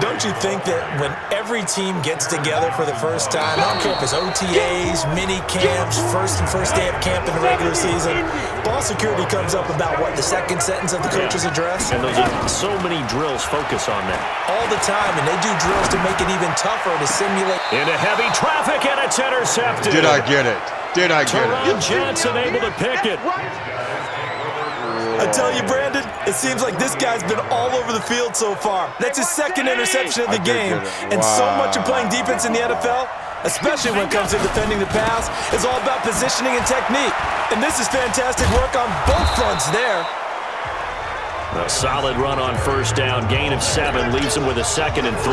Don't you think that when every team gets together for the first time, I don't care if it's OTAs, mini camps, first day of camp in the regular season, ball security comes up about, what, the second sentence of the coach's address? And those are so many drills focus on that. All the time, and they do drills to make it even tougher to simulate. Into heavy traffic, and it's intercepted. Did I get it? Did I get it? Teron Johnson able to pick it. I tell you, Brandon, it seems like this guy's been all over the field so far. That's his 2nd interception of the game. And so much of playing defense in the NFL, especially when it comes to defending the pass, is all about positioning and technique. And this is fantastic work on both fronts there. A solid run on first down. Gain of 7 leaves him with a 2nd and 3.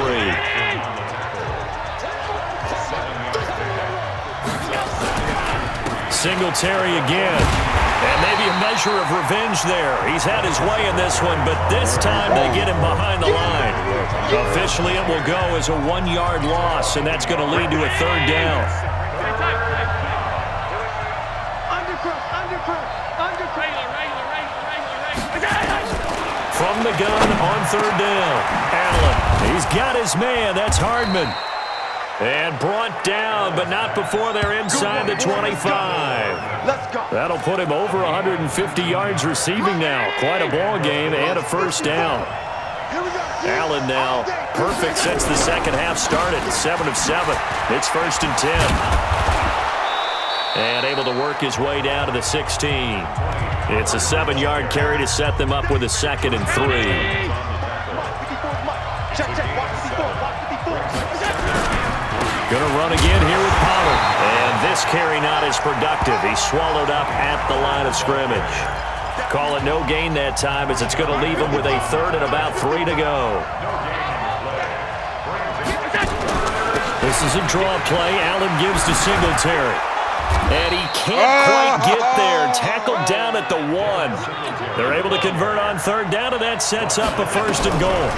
Singletary again. And maybe a measure of revenge there. He's had his way in this one, but this time they get him behind the line. Officially, it will go as a 1-yard loss, and that's going to lead to a 3rd down. From the gun on 3rd down, Allen. He's got his man. That's Hardman. And brought down, but not before they're inside the 25. Let's go. That'll put him over 150 yards receiving now. Quite a ball game and a first down. Allen now perfect since the second half started. 7 of 7. It's 1st and 10. And able to work his way down to the 16. It's a 7-yard carry to set them up with a 2nd and 3. Going to run again here with Pollard. And this carry not as productive. He's swallowed up at the line of scrimmage. Call it no gain that time as it's going to leave him with a 3rd and about 3 to go. This is a draw play. Allen gives to Singletary. And he can't quite get there. Tackled down at the 1. They're able to convert on 3rd down, and that sets up a 1st and goal.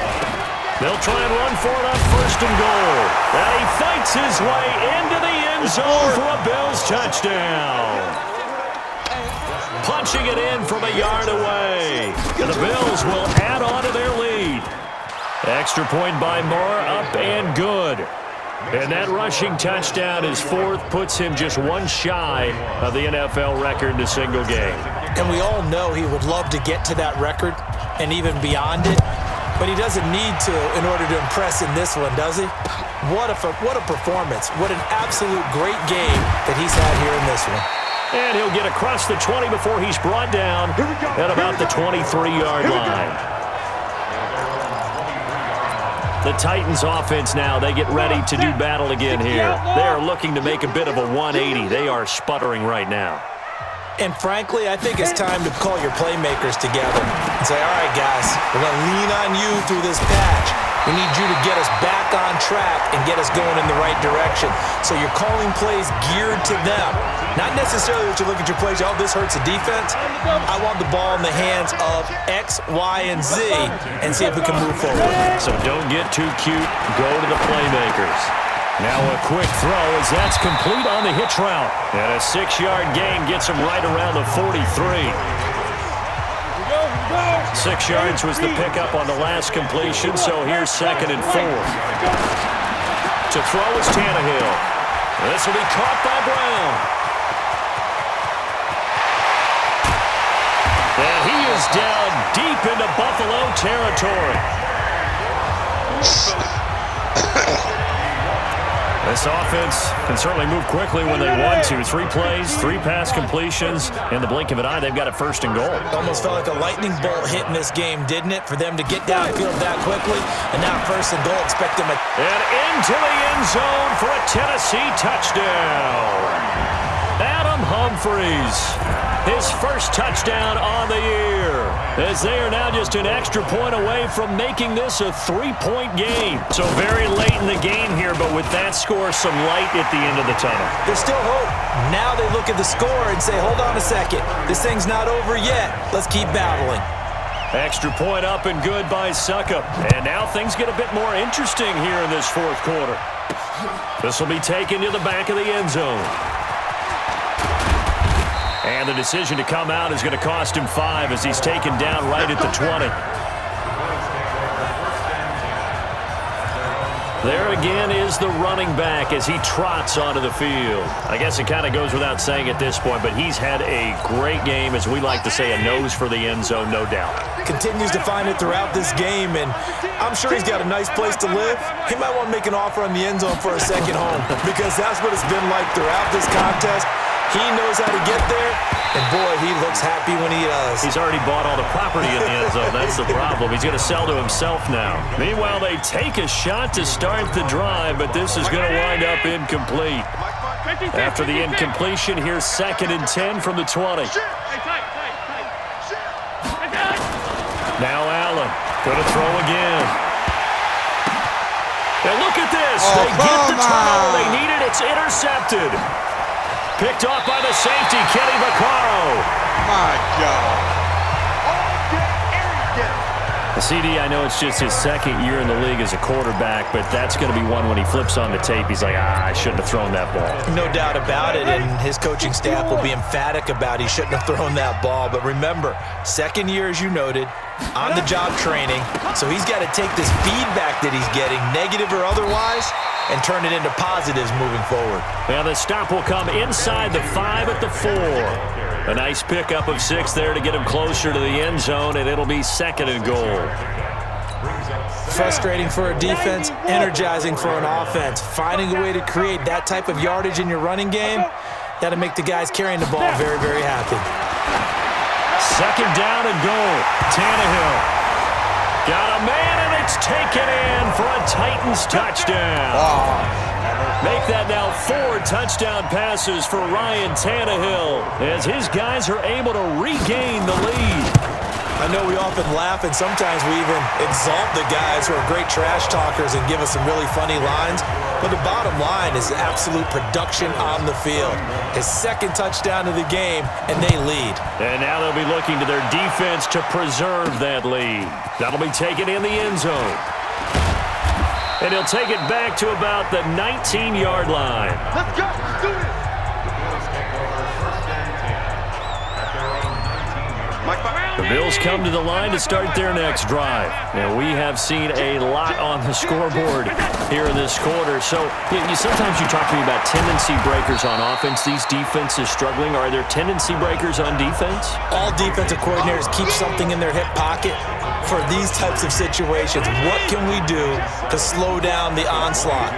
They'll try and run for it on 1st and goal. And he fights his way into the end zone for a Bills touchdown. Punching it in from a yard away. And the Bills will add on to their lead. Extra point by Moore, up and good. And that rushing touchdown is 4th, puts him just 1 shy of the NFL record in a single game. And we all know he would love to get to that record and even beyond it. But he doesn't need to in order to impress in this one, does he? What a performance. What an absolute great game that he's had here in this one. And he'll get across the 20 before he's brought down at about the 23-yard line. The Titans offense now, they get ready to do battle again here. They are looking to make a bit of a 180. They are sputtering right now. And frankly, I think it's time to call your playmakers together and say, all right, guys, we're going to lean on you through this patch. We need you to get us back on track and get us going in the right direction. So you're calling plays geared to them. Not necessarily that you look at your plays, oh, this hurts the defense. I want the ball in the hands of X, Y, and Z and see if we can move forward. So don't get too cute. Go to the playmakers. Now a quick throw as that's complete on the hitch route. And a 6-yard gain gets him right around the 43. 6 yards was the pickup on the last completion, so here's 2nd and 4. To throw is Tannehill. This will be caught by Brown. And he is down deep into Buffalo territory. This offense can certainly move quickly when they want to. 3 plays, 3 pass completions. In the blink of an eye, they've got a 1st and goal. Almost felt like a lightning bolt hit in this game, didn't it? For them to get downfield that quickly. And now 1st and goal, expect them to... And into the end zone for a Tennessee touchdown. Adam Humphries, his first touchdown on the year, as they are now just an extra point away from making this a 3-point game. So very late in the game here, but with that score, some light at the end of the tunnel. There's still hope. Now they look at the score and say, hold on a second. This thing's not over yet. Let's keep battling. Extra point up and good by Succop. And now things get a bit more interesting here in this 4th quarter. This will be taken to the back of the end zone. And the decision to come out is going to cost him 5 as he's taken down right at the 20. There again is the running back as he trots onto the field. I guess it kind of goes without saying at this point, but he's had a great game, as we like to say, a nose for the end zone, no doubt. Continues to find it throughout this game, and I'm sure he's got a nice place to live. He might want to make an offer on the end zone for a second home, because that's what it's been like throughout this contest. He knows how to get there, and boy, he looks happy when he does. He's already bought all the property in the end zone. That's the problem. He's going to sell to himself now. Meanwhile, they take a shot to start the drive, but this is going to wind up incomplete. After the incompletion, here's 2nd and 10 from the 20. Now Allen going to throw again. And look at this. They get the turnover they needed. It's intercepted. Picked off by the safety, Kenny Vaccaro. My God. CD, I know it's just his 2nd year in the league as a quarterback, but that's going to be one when he flips on the tape, he's like, I shouldn't have thrown that ball. No doubt about it, and his coaching staff will be emphatic about he shouldn't have thrown that ball. But remember, 2nd year, as you noted, on-the-job training, so he's got to take this feedback that he's getting, negative or otherwise, and turn it into positives moving forward. And the stop will come inside the 5 at the 4. A nice pickup of 6 there to get him closer to the end zone, and it'll be 2nd and goal. Frustrating for a defense, energizing for an offense. Finding a way to create that type of yardage in your running game, that'll make the guys carrying the ball very, very happy. 2nd down and goal. Tannehill got a man, and it's taken in for a Titans touchdown. Make that now 4 touchdown passes for Ryan Tannehill as his guys are able to regain the lead. I know we often laugh, and sometimes we even exalt the guys who are great trash talkers and give us some really funny lines. But the bottom line is absolute production on the field. His 2nd touchdown of the game, and they lead. And now they'll be looking to their defense to preserve that lead. That'll be taken in the end zone. And he'll take it back to about the 19-yard line. Let's go. Let's do it. The Bills come to the line to start their next drive. Now, we have seen a lot on the scoreboard here in this quarter. So, sometimes you talk to me about tendency breakers on offense. These defenses struggling. Are there tendency breakers on defense? All defensive coordinators keep something in their hip pocket for these types of situations. What can we do to slow down the onslaught?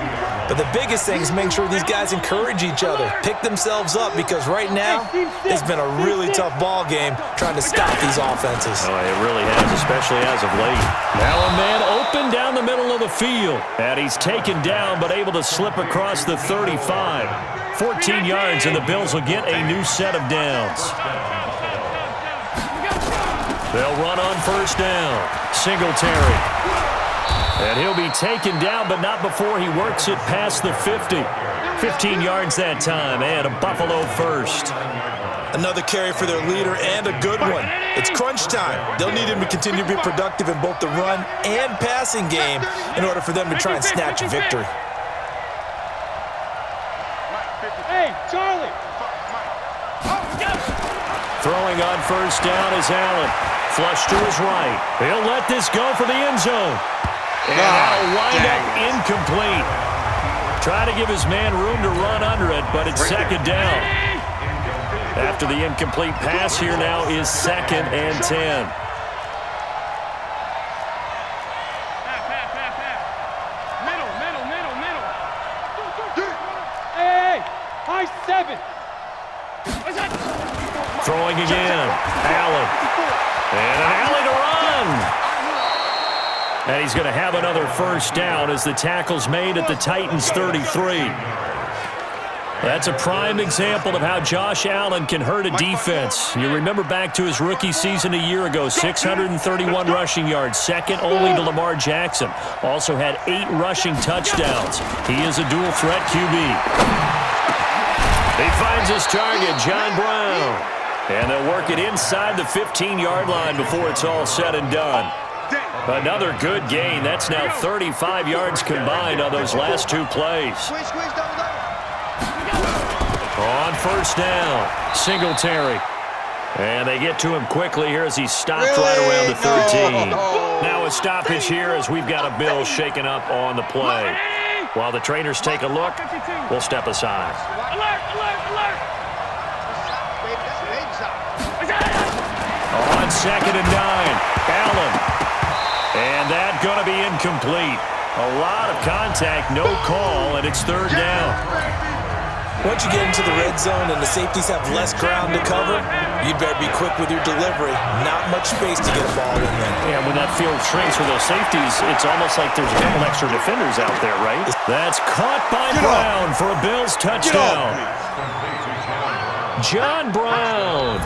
But the biggest thing is making sure these guys encourage each other, pick themselves up, because right now it's been a really tough ball game trying to stop these offenses. Oh, it really has, especially as of late. Now a man open down the middle of the field, and he's taken down but able to slip across the 35. 14 yards, and the Bills will get a new set of downs. They'll run on 1st down. Singletary. And he'll be taken down, but not before he works it past the 50. 15 yards that time, and a Buffalo first. Another carry for their leader, and a good one. It's crunch time. They'll need him to continue to be productive in both the run and passing game in order for them to try and snatch a victory. Hey, Charlie. Throwing on 1st down is Allen. Flush to his right. He'll let this go for the end zone. And that'll wind up incomplete. Try to give his man room to run under it, but it's 2nd down. After the incomplete pass, here now is 2nd and 10. Middle. Hey, high 7. Throwing again. Allen. And an alley to run. And he's going to have another 1st down as the tackle's made at the Titans' 33. That's a prime example of how Josh Allen can hurt a defense. You remember back to his rookie season a year ago, 631 rushing yards, 2nd only to Lamar Jackson. Also had 8 rushing touchdowns. He is a dual-threat QB. He finds his target, John Brown. And they'll work it inside the 15-yard line before it's all said and done. Another good gain. That's now 35 yards combined on those last 2 plays. On 1st down, Singletary. And they get to him quickly here as he's stopped right around the 13. Now a stoppage here as we've got a Bill shaken up on the play. While the trainers take a look, we'll step aside. Alert. On 2nd and 9, Allen. And that's going to be incomplete. A lot of contact, no call, and it's 3rd down. Once you get into the red zone and the safeties have less ground to cover, you'd better be quick with your delivery. Not much space to get a ball in there. Yeah, when that field shrinks for those safeties, it's almost like there's a couple extra defenders out there, right? That's caught by Brown for a Bills touchdown. John Brown.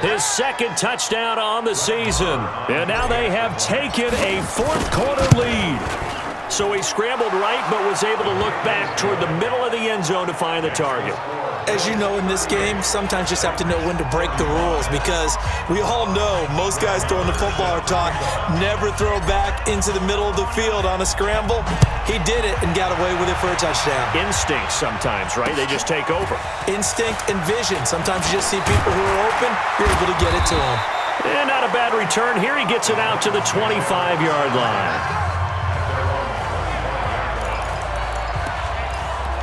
His 2nd touchdown on the season. And now they have taken a 4th quarter lead. So he scrambled right, but was able to look back toward the middle of the end zone to find the target. As you know in this game, sometimes you just have to know when to break the rules, because we all know most guys throwing the football are taught never throw back into the middle of the field on a scramble. He did it and got away with it for a touchdown. Instinct sometimes, right? They just take over. Instinct and vision. Sometimes you just see people who are open, you're able to get it to them. And not a bad return here. He gets it out to the 25-yard line.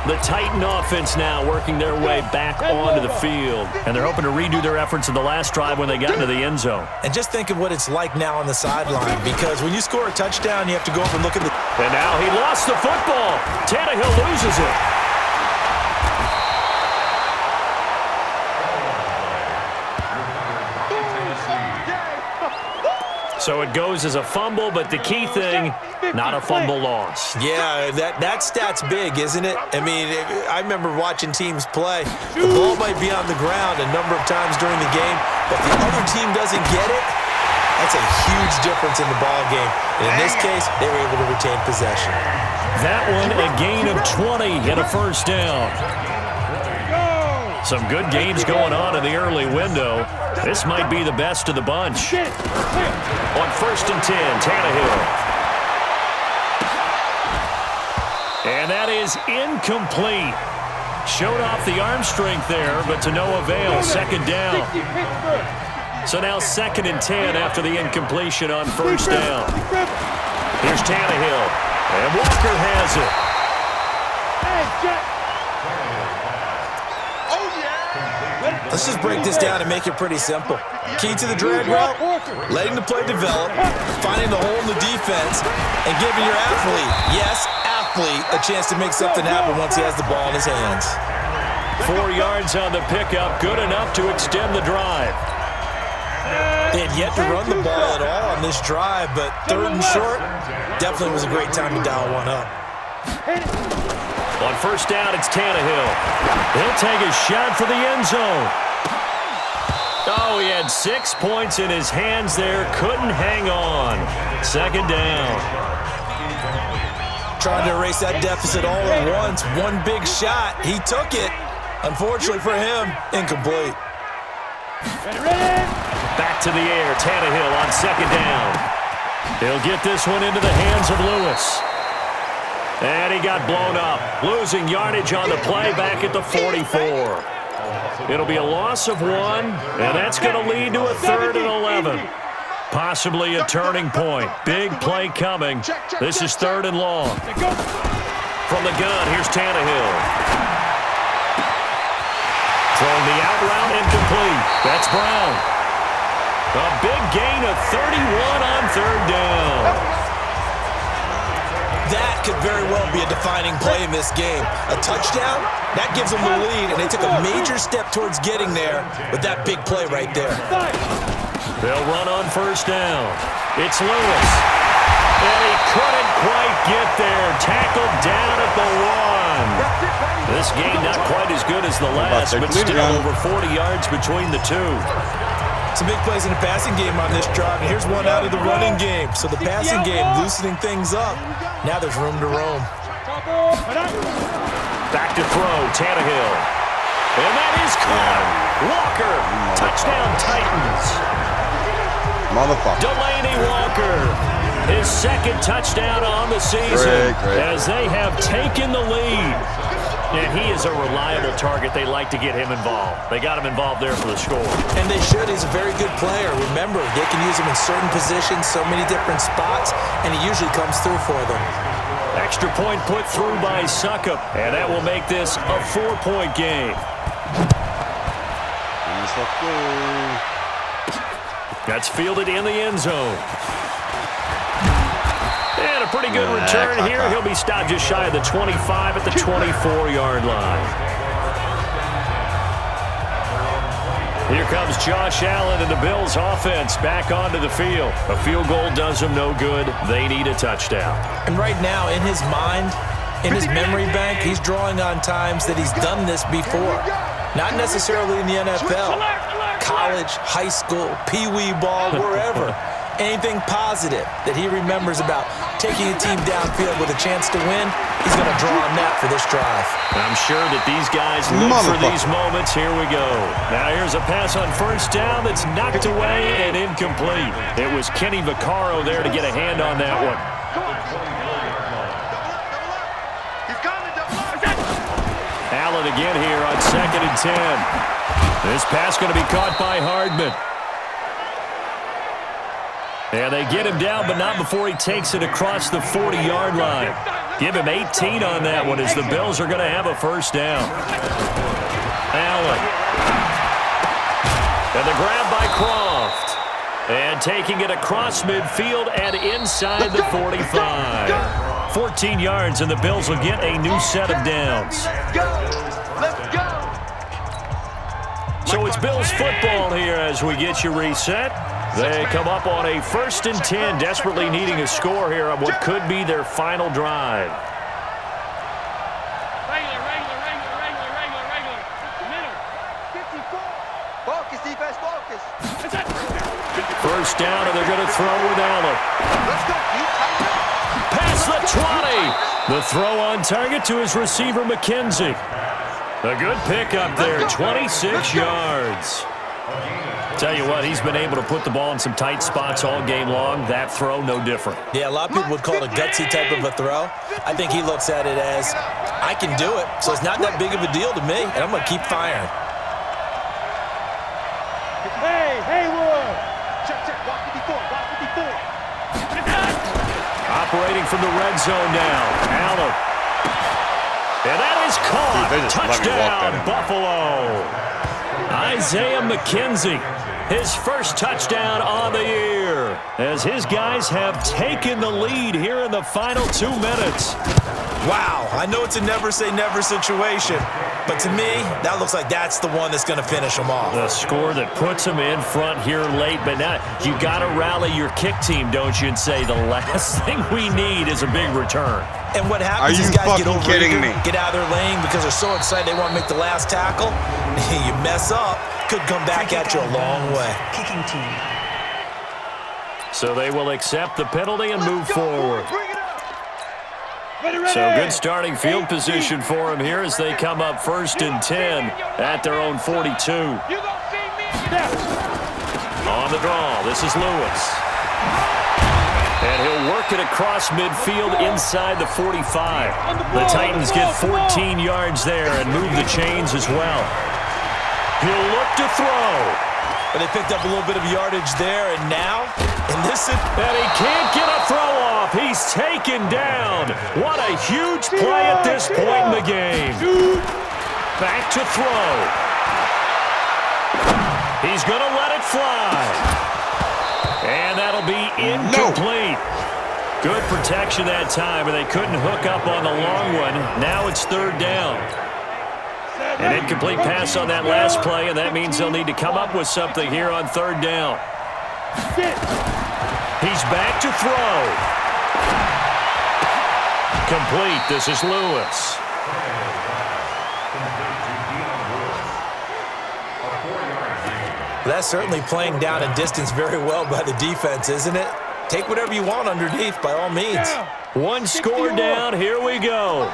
The Titan offense now working their way back onto the field. And they're hoping to redo their efforts in the last drive when they got into the end zone. And just think of what it's like now on the sideline, because when you score a touchdown, you have to go over and look at the... And now he lost the football. Tannehill loses it. So it goes as a fumble, but the key thing, not a fumble loss. Yeah, that stat's big, isn't it? I mean, I remember watching teams play. The ball might be on the ground a number of times during the game, but the other team doesn't get it. That's a huge difference in the ball game. And in this case, they were able to retain possession. That one, a gain of 20 and a first down. Some good games going on in the early window. This might be the best of the bunch. On 1st and 10, Tannehill. And that is incomplete. Showed off the arm strength there, but to no avail. Second down. So now 2nd and 10 after the incompletion on 1st down. Here's Tannehill. And Walker has it. Let's just break this down and make it pretty simple. Key to the drag route, letting the play develop, finding the hole in the defense, and giving your athlete, a chance to make something happen once he has the ball in his hands. 4 yards on the pickup, good enough to extend the drive. They had yet to run the ball at all on this drive, but 3rd and short definitely was a great time to dial one up. On 1st down, it's Tannehill. He'll take a shot for the end zone. Oh, he had 6 points in his hands there. Couldn't hang on. 2nd down. Trying to erase that deficit all at once. One big shot. He took it. Unfortunately for him, incomplete. Back to the air. Tannehill on 2nd down. He'll get this one into the hands of Lewis. And he got blown up, losing yardage on the play back at the 44. It'll be a loss of 1, and that's going to lead to a 3rd and 11. Possibly a turning point. Big play coming. This is 3rd and long. From the gun, here's Tannehill. Throwing the out route incomplete. That's Brown. A big gain of 31 on 3rd down. That could very well be a defining play in this game. A touchdown, that gives them the lead, and they took a major step towards getting there with that big play right there. They'll run on 1st down. It's Lewis. And he couldn't quite get there. Tackled down at the 1. This game not quite as good as the last, but still over 40 yards between the two. Some big plays in the passing game on this drive, and here's one out of the running game. So the passing game loosening things up. Now there's room to roam. Back to throw, Tannehill. And that is caught. Walker, touchdown Titans. Motherfucker. Delaney Walker, his 2nd touchdown on the season as they have taken the lead. And he is a reliable target. They like to get him involved. They got him involved there for the score. And they should. He's a very good player. Remember, they can use him in certain positions, so many different spots, and he usually comes through for them. Extra point put through by Succop, and that will make this a 4-point game. That's fielded in the end zone. And a pretty good return here. He'll be stopped just shy of the 25 at the 24-yard line. Here comes Josh Allen and the Bills offense back onto the field. A field goal does them no good. They need a touchdown. And right now, in his mind, in his memory bank, he's drawing on times that he's done this before. Not necessarily in the NFL. College, high school, pee-wee ball, wherever. Anything positive that he remembers about taking a team downfield with a chance to win, he's going to draw on that for this drive. I'm sure that these guys look for these moments. Here we go. Now here's a pass on 1st down that's knocked away and incomplete. It was Kenny Vaccaro there to get a hand on that one. Allen again here on 2nd and 10. This pass going to be caught by Hardman. And they get him down, but not before he takes it across the 40-yard line. Give him 18 on that one as the Bills are going to have a first down. Allen. And the grab by Croft. And taking it across midfield and inside the 45. 14 yards, and the Bills will get a new set of downs. Let's go. So it's Bills football here as we get you reset. They come up on a 1st and 10, desperately needing a score here on what could be their final drive. Focus, defense, focus. First down, and they're going to throw with Allen. Let's go. Past the 20. The throw on target to his receiver, McKenzie. A good pickup there, 26 yards. Tell you what, he's been able to put the ball in some tight spots all game long. That throw, no different. Yeah, a lot of people would call it a gutsy type of a throw. I think he looks at it as, I can do it, so it's not that big of a deal to me, and I'm going to keep firing. Hey, Haywood! Check, block 54, block 54. Operating from the red zone now. Allen. And that is caught. Dude, they just let me walk that Touchdown, in. Buffalo. Isaiah McKenzie, his first touchdown on the year, as his guys have taken the lead here in the final 2 minutes. Wow, I know it's a never-say-never situation, but to me, that looks like that's the one that's going to finish them off. The score that puts them in front here late, but now you got to rally your kick team, don't you, and say the last thing we need is a big return. And what happens is you guys get fucking over kidding me? get out of their lane because they're so excited they want to make the last tackle. You mess up, could come back at you a long way. Kicking team. So they will accept the penalty and move forward. Bring it up. So good starting field position for them here as they come up 1st and 10 at their own 42. You gonna see me again? On the draw, this is Lewis. And he'll work it across midfield inside the 45. The Titans get 14 yards there and move the chains as well. He'll look to throw. But they picked up a little bit of yardage there, and now, and he can't get a throw off. He's taken down. What a huge play at this point in the game. Back to throw. He's going to let it fly. And that'll be incomplete. Good protection that time, and they couldn't hook up on the long one. Now it's 3rd down. An incomplete pass on that last play, and that means they'll need to come up with something here on 3rd down. He's back to throw. Complete. This is Lewis. that's certainly playing down a distance very well by the defense, isn't it? Take whatever you want underneath, by all means. One score down. Here we go.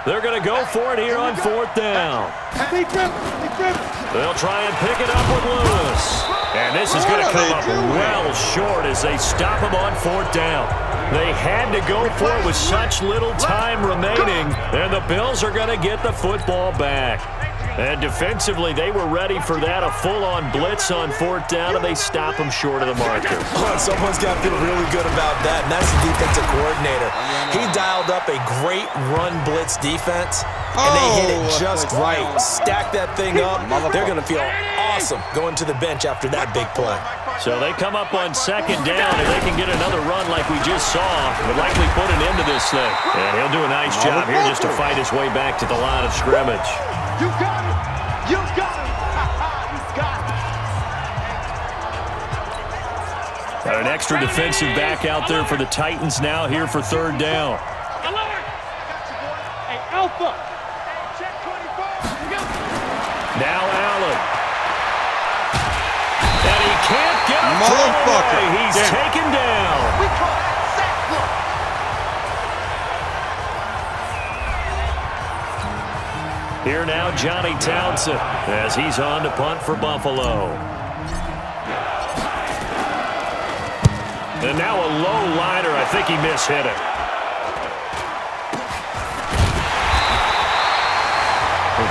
They're going to go for it here on 4th down. They'll try and pick it up with Lewis. And this is going to come up well short as they stop him on 4th down. They had to go for it with such little time remaining, and the Bills are going to get the football back. And defensively, they were ready for that, a full-on blitz on 4th down, and they stop them short of the marker. Oh, someone's got to feel really good about that, and that's the defensive coordinator. He dialed up a great run blitz defense, and they hit it just right. Stack that thing up. They're going to feel awesome going to the bench after that big play. So they come up on 2nd down, and they can get another run like we just saw, but likely put an end to this thing. And he'll do a nice job here just to fight his way back to the line of scrimmage. You got it. You got it. You got it. Got an extra defensive back out there for the Titans now here for 3rd down. Hey, Alpha. Check 24. Now Allen. And he can't get a Motherfucker. away. He's taken down. We call that sack block. Here now, Johnny Townsend, as he's on to punt for Buffalo. And now a low liner. I think he mishit it.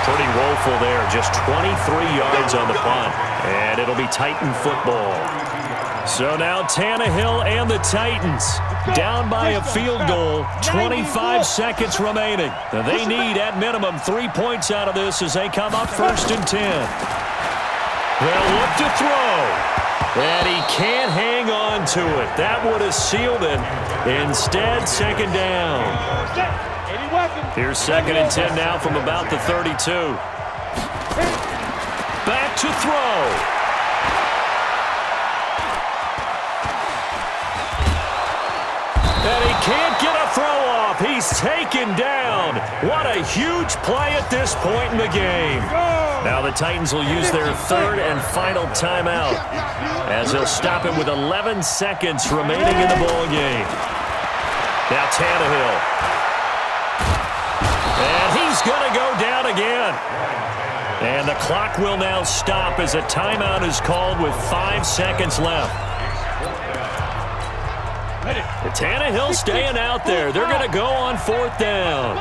Pretty woeful there. Just 23 yards on the punt. And it'll be Titan football. So now Tannehill and the Titans down by a field goal, 25 seconds remaining. Now they need, at minimum, 3 points out of this as they come up 1st and 10. They'll look to throw, and he can't hang on to it. That would have sealed it. Instead, 2nd down. Here's 2nd and 10 now from about the 32. Back to throw. And he can't get a throw off. He's taken down. What a huge play at this point in the game. Now the Titans will use their 3rd and final timeout as they'll stop it with 11 seconds remaining in the ball game. Now Tannehill. And he's going to go down again. And the clock will now stop as a timeout is called with 5 seconds left. Tannehill staying out there. They're going to go on 4th down.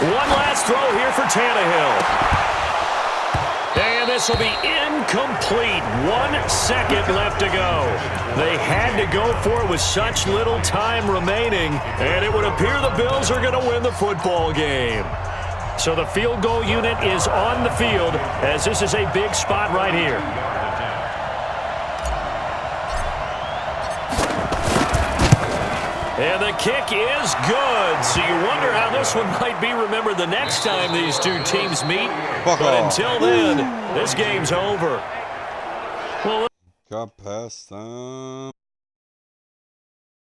One last throw here for Tannehill. And this will be incomplete. 1 second left to go. They had to go for it with such little time remaining, and it would appear the Bills are going to win the football game. So the field goal unit is on the field as this is a big spot right here. And the kick is good. So you wonder how this one might be remembered the next time these two teams meet. But until then, this game's over. Well, got past them.